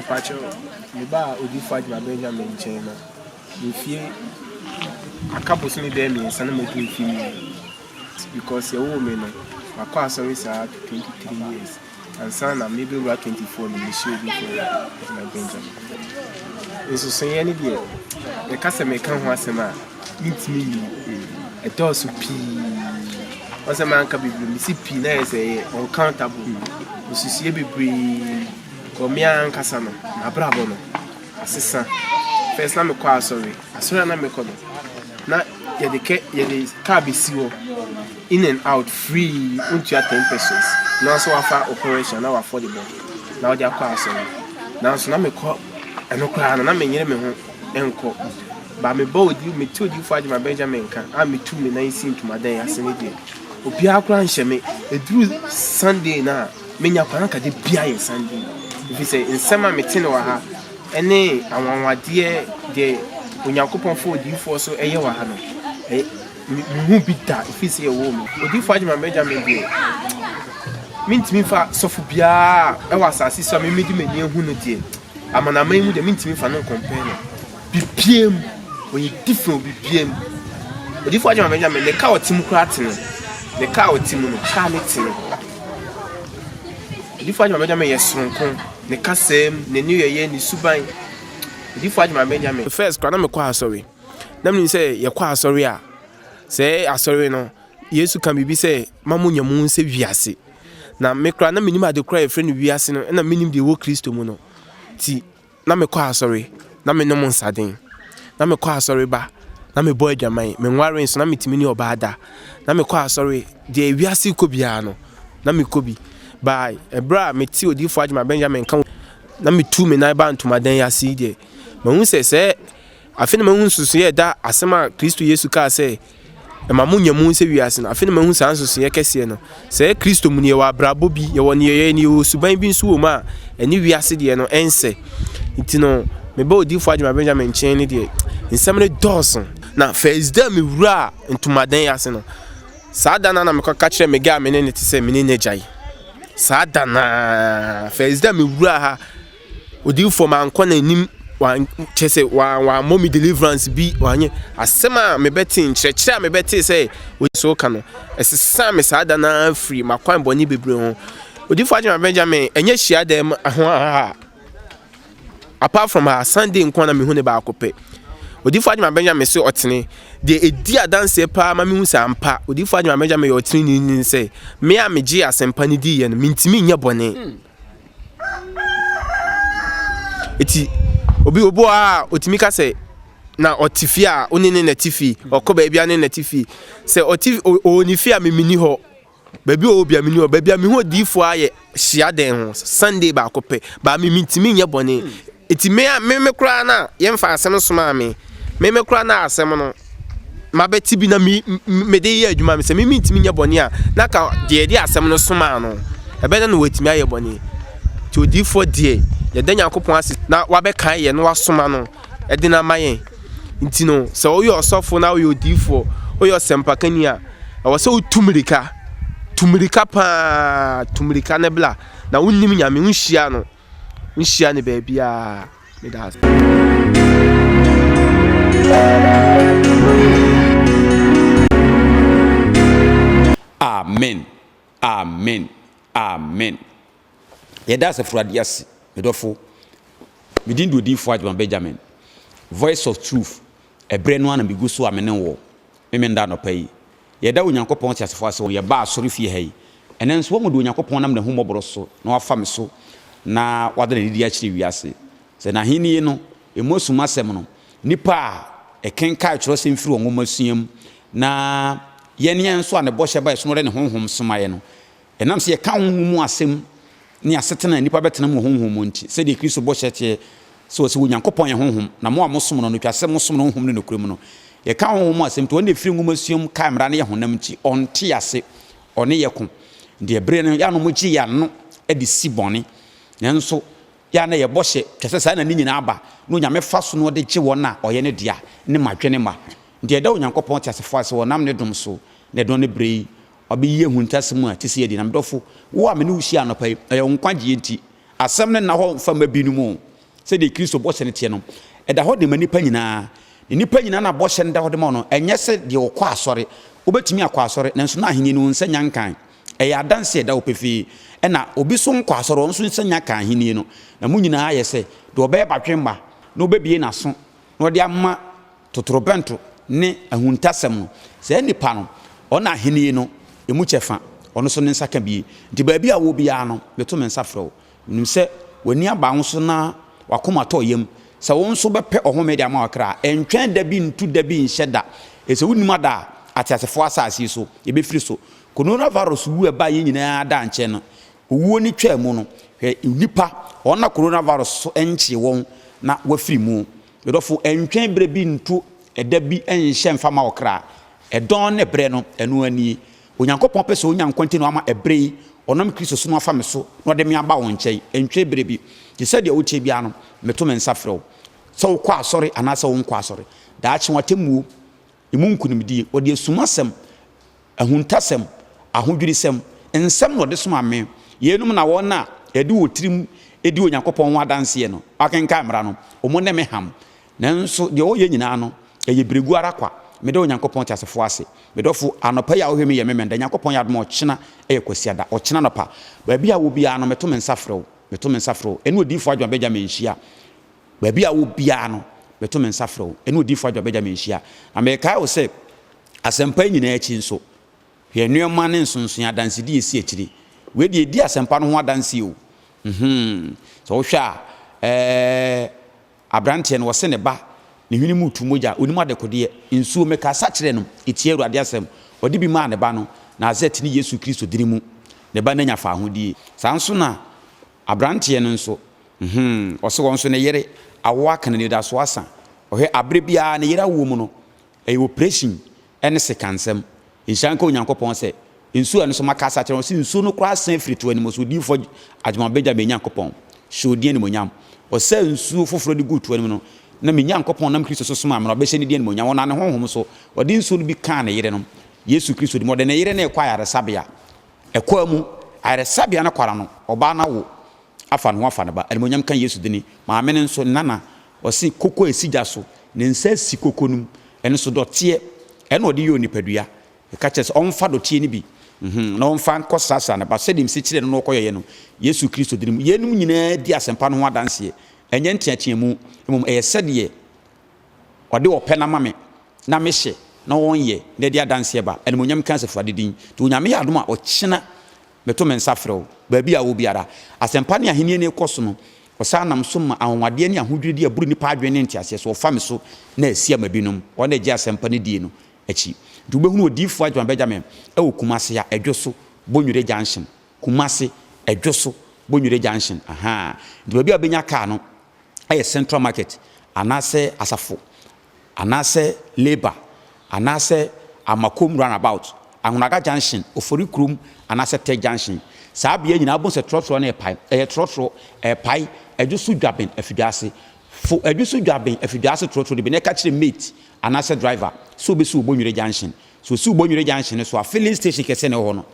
Pacho, Nnipa odifo Agyemang Benjamin nkyɛn no mfie akabos me bɛɛ mmiɛnsa na madu mfie mu because yɛwɔ me no makɔ asɔre saa 23 years ansa na mebɛwura 24 no mehyɛ odifo Agyemang Benjamin nsusunyɛ ne deɛ yɛka sɛ meka ho asɛm a mentumi yi ɛdɔɔso pii ɔsɛ manka bebree mesi pii na yɛ sɛ ɛyɛ uncountable nsusuɛ bebree Komia ankasa no abrabo no asesa first na mekɔ asɔre na mekɔ no na yɛde car besi hɔ in and out free untua 10 pesos na so wafa operation na affordable na ɔde akɔ asɔre na so na mekɔ ɛno koraa na menyere me ho ɛnkɔ ba me ba odi me ti odi fo Agyemang Benjamin ka a me tu me na isi ntumadan ase ne de obi akora nhyɛ me eduru Sunday na menya kwan ka de bia yɛ Sunday if you say in summer meeting or ha any awanwadeɛ de onyankopɔn fo odifo so ɛyɛ wa ha no mu bi da if you say a woman odifo Agyemang Benjamin de mintimi fa sɔfo bia ɛwɔ asase so me medi mani hu no de amanaman mu de mintimi fa no compare no bibiem oyi different bibiem odifo Agyemang Benjamin ne ka otim kura tene ne ka otim no ka ne tene odifo Agyemang Benjamin yɛ soronko ne kasem ne new year ni suban odifo Agyemang Benjamin first kwana me kwa asɔre na me say ye kwa asɔre a say asɔre no Yesu kan bibi say mamu nyamu nse wiase na me kra na menim ade kra e frɛ no wiase no na menim de wo Kristo mu no ti na me kwa asɔre na me nom nsaden na me kwa asɔre ba na me boy Agyemang me nware nso na metimi ni obaada na me kwa asɔre de wiase ko bia no na me ko bi by ebra me ti odifo Agyemang Benjamin kan na me tu me na ba ntumadan ya si de mahu sɛ afene mahu nsusu ye da asema Kristo Yesu ka sɛ mamu nyamu nse wiase no afene mahu san nsusu ye kɛse no sɛ Kristo mu ne wa brabo bi ye wɔ ne ye ne suban bi nso wɔ ma ɛne wiase de no ɛnse nti no me ba odifo Agyemang Benjamin nkyɛn ne de nsɛm ne dɔɔso na first day me wura ntumadan ya se no saa da na me kɔ ka kyerɛ me ga me ne te sɛ me ne gyai Sadana first day me wura ha odifo man kwa nanim wan chese wa mommy deliverance bi wanye asema me beti nkyerɛkyerɛ me beti sɛ so ka no ɛsesa me sadana free makwan bɔni bebre ho odifo Agyemang Benjamin enye hyia dem ho apart from her Sunday nkwa na me hu ne ba akopɛ odifo Agyemang Benjamin so ɔtene de edi adanse pa ma me hu sampa odifo Agyemang Benjamin yɛ ɔtene ni sɛ me a me gye asempa ne di yɛ no mintimi nya bɔne eti obi obo a otimi ka sɛ na ɔtifi a onene na tifi ɔkɔ ba bia ne na tifi sɛ ɔtifi onifi a memini hɔ ba bi obi a mini hɔ ba bia me hu odifo a yɛ hyia den ho Sunday ba akopɛ ba me mintimi nya bɔne eti me kura na yɛmfa asɛm soma me kura na asɛm no mabeti bi na me de yɛ adwuma me sɛ me mintimi nya bɔne a na ka de asɛm no soma no ɛbɛda no watimi ayɛ bɔne ti odifo de yɛda Nyankopɔn ase na wabɛkan yɛ no wasoma no ɛde na mayen nti no sɛ oyɛ ɔsɔfo na oyɛ odifo oyɛ ɔsɛmpakani a ɛwɔ sɛ utumirika pa tumirika ne bla na wonnim nyame unhyia ne baabi a me da Amen. Amen. Amen. Yɛda asɛfurade ase medɔfo medin do odifo Agyemang Benjamin voice of truth ɛbrɛ no ana megu so amene wɔ memenda no pay yɛda onyankopɔn te asefo ase yɛ ba asɔre fie ha yi ɛnɛ nso wɔn de onyankopɔn nam na hu mɔboro so na wafa me so na wada na didi akyire wiase sɛ na henie no emosum asɛm no nipa a ɛkenka kyerɛsɛm firi wɔn nwoma suam na yɛn nso a ne bɔhyɛ ba ɛso no ne honhom somaeɛ no ɛnam sɛ yɛka honhom mu asɛm ne asetena nipa bɛtena mu honhom mu nti sɛ de Kristo bɔhyɛ teɛ sɛ wɔsɛ onyankopɔn yɛ honhom na mo a mosom no no twa sɛ mosom no honhom no nokuram no yɛka honhom mu asɛm to wɔn de firi nwoma suam ka mmara ne yɛ honam nti ɔnte ase ɔne yɛ ko deɛ bere no yɛ no mo gye yɛ ano de si bɔne nanso yɛ na yɛ bɔhyɛ twɛ sɛ saa na ne nyinaa aba na onyame fa so no de gye wɔn a ɔyɛ ne dea ne madwene ma deɛ da onyankopɔn te asefo ase wɔnam ne dom so na ɛdɔn ne bere yi ɔbɛyi ehuntasɛm a te sɛ yɛdi na medɔfo wo a me ne wo hyia anɔpa yi ɛyɛ nkwagye nti asɛm ne na hɔ mfa ma bi no mu sɛ de Kristo bɔhyɛ ne teɛ no ɛda hɔ de ma nipa nyinaa ne nipa nyinaa na bɔhyɛ ne da hɔ de ma no ɛnyɛ sɛ deɛ ɔkɔ asɔre wobɛtumi akɔ asɔre nanso na ahenni no nsa nya nkan ɛyɛ adanse ɛda wo pefee ɛna obi so nkɔ asɔre ɔnso nsa nya kan ahenni no na mu nyinaa yɛ sɛ deɛ ɔbɛyɛ batwemba na wobɛbie n'aso na ɔde ama totorobɛnto ne ahuntasɛm no sɛ nipa no ɔna ahenni no emu kyɛfa ɔno so ne nsa ka bie nti baabi a wo biara no meto me nsa frɛ wo nim sɛ w'ani aba wo so na wakoma tɔ yam sɛ wo nso bɛpɛ ɔhome de ama wakra ɛntwɛn da bi ntu da bi nhyɛ da ɛsɛ wonim ada ateasefoɔ asase so yɛbɛfiri so coronavirus wu ɛba yɛ nyinaa da nkyɛn no owuo ni twa mu no hwɛ nipa ɔna coronavirus so ɛnkye wɔn na wafiri mu yɛdɔfo ɛntwɛn bere bi ntu ɛda bi ɛnhyɛ mfama wakra ɛdɔn ne brɛ no ɛno ani onyankopɔn pɛ sɛ onyankwante no ama ɛbrɛ yi ɔnam Kristo so no afa me so na ɔde me aba wɔn nkyɛn ɛntwɛ bere bi te sɛ deɛ wotie bia no meto me nsa frɛ wo sɛ wokɔ asɔre anaasɛ wonkɔ asɔre daakye watemmuo emu nkonimdie ɔde asumasɛm ahuntasɛm ahodwirisɛm nsɛm na ɔde soma me yɛnum na wɔn a yɛde wɔ tirim edi onyankopɔn ho adanseɛ no akenka mmara no ɔmo ne me ham nanso deɛ ɔyɛ nyinaa no ɛyɛ beregu ara kwa mede onyankopɔn te asefo ase medɔfo anɔpa yi a wohwɛ me yɛ memenda nyankopɔn yɛ adom ɔkyena ɛyɛ kwasiada ɔkyena nɔpa baabi a wo biara no meto me nsa frɛ wo ɛne odiyifoɔ adwuma bɛgya me nhyia baabi a wo biara no meto me nsa frɛ wo ɛne odiyifoɔ adwuma bɛgya me nhyia na mekae wo sɛ asɛmpa yi nyinaa akyi nso hwɛ nneɛma ne nsonson adansedi esi akyiri wei deɛ edi asɛmpa no ho adanse o sɛ wohwɛ a aberanteɛ no wɔse ne ba ne hwene mu tu mogya onim adekodeɛ nsuo meka sa kyerɛ no etie Awurade asɛm ɔde bi maa ne ba no na azet ne Yesu Kristo diri mu ne ba n'anya fa ahodie saa nso na aberanteɛ no nso ɔse wɔn nso ne yere awo aka ne da so asa ɔhwɛ abere biara ne yere awo mu no ɛyɛ operation ɛne sekansɛm nhyɛnka onyankopɔn sɛ nsuo no so maka sa kyerɛ wɔn nsuo no koraa san firi to anim so odiyifoɔ Agyemang bɛgya me nyankopɔn hyɛ odi anim onyam ɔsɛ nsuo foforɔ de gu to anim no na me nyankopɔn nam Kristo so soma me na ɔbɛhyɛ ne di anim onyam wɔn ne honhom so ɔde nsuo no bi kaa ne yere no Yesu Kristo di mo ɔde ne yere na ɛkɔ ayaresabea ɛkɔ mu ayaresabea no kwara no ɔbaa na wo afa ne ho afa ne ba anim onyam kan Yesu dini maame ne nso nana ɔse koko esigya so ne nsa si koko num ɛno so dɔteɛ ɛna ɔde yɛ onipadua ɛka kyerɛ sɛ ɔmfa dɔteɛ no bi na ɔmfa nkɔ sasa ne ba sɛdeɛ msi kyerɛ no na ɔkɔyɛ no Yesu Kristo dini mu yɛnum nyinaa di asɛmpa no ho adanseɛ ɛnyɛ nteateɛ mu mmom ɛyɛ sɛdeɛ ɔde ɔpɛ na ma me na mehyɛ na wɔnyɛ na de adanseɛ ba ɛnum onyam kan sɛ Awurade din to onyame yɛ adom a ɔkyena meto me nsa frɛ wo baabi a wo biara asɛmpa ne ahenni ne kɔ so no ɔsa nam so ma ahowadeɛ ne ahodwiri aburu nipa adwene ne nteaseɛ so ɔfa me so na asi ama binom ɔna agye asɛmpa ne die no akyi nti wobɛhunu odiyifoɔ Agyemang Benjamin ɛwɔ Kumase a ɛdwo so Bonnwere Junction Kumase ɛdwo so Bonnwere Junction nti baabi a bɛnya kaa no ɛyɛ Central Market anaasɛ Asafo anaasɛ Labour anaasɛ Amakom Runabout Ahonaga Junction Ofori Kurom anaasɛ Tech Junction saa bea nyinaa abɔ sɛ trɔtrɔ ne ɛpae ɛyɛ trɔtrɔ ɛpae ɛdwo so dwaben afiduase fo ɛdwo so dwaben afiduase trɔtrɔ de bi na ɛka kyerɛ mate anaasɛ driver so bɛsi Bonnwere Junction so si Bonnwere Junction so a filling station kɛse ne hɔ no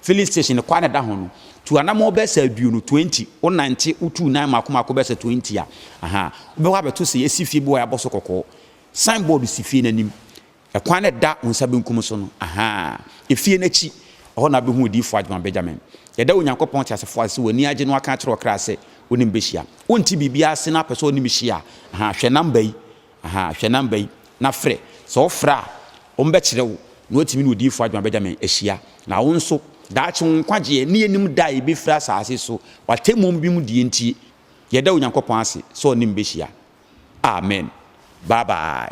filling station ne kwa ne da ho no to anamo bɛsɛ aduonu 20 190 229 makomako bɛsɛ 20 a wobɛwɔ abɛto sɛ yɛsi fie bi wɔ abɔ so kɔkɔɔ signboard si fie n'anim ɛkwan ne da nsa benkum so no efie n'akyi ɔhɔ na bɛhu odiyifoɔ Agyemang Benjamin yɛda onyankopɔn te asefo ase wɔ ni agye no aka kyerɛ ɔkra sɛ wonim bɛhyia wonti biribiara se na pɛ sɛ wonim hyia hwɛ namba yi na frɛ sɛ ɔfrɛ a ɔmbɛkyerɛ wo na watumi ne odiyifoɔ Agyemang Benjamin ahyia na wo nso daakye wo nkwagyeɛ ne anim da a yɛbɛfiri asase so watemmom bi mu die ntie yɛda Onyankopɔn ase sɛ ɔne mbɛhyia. Amen. Bye bye.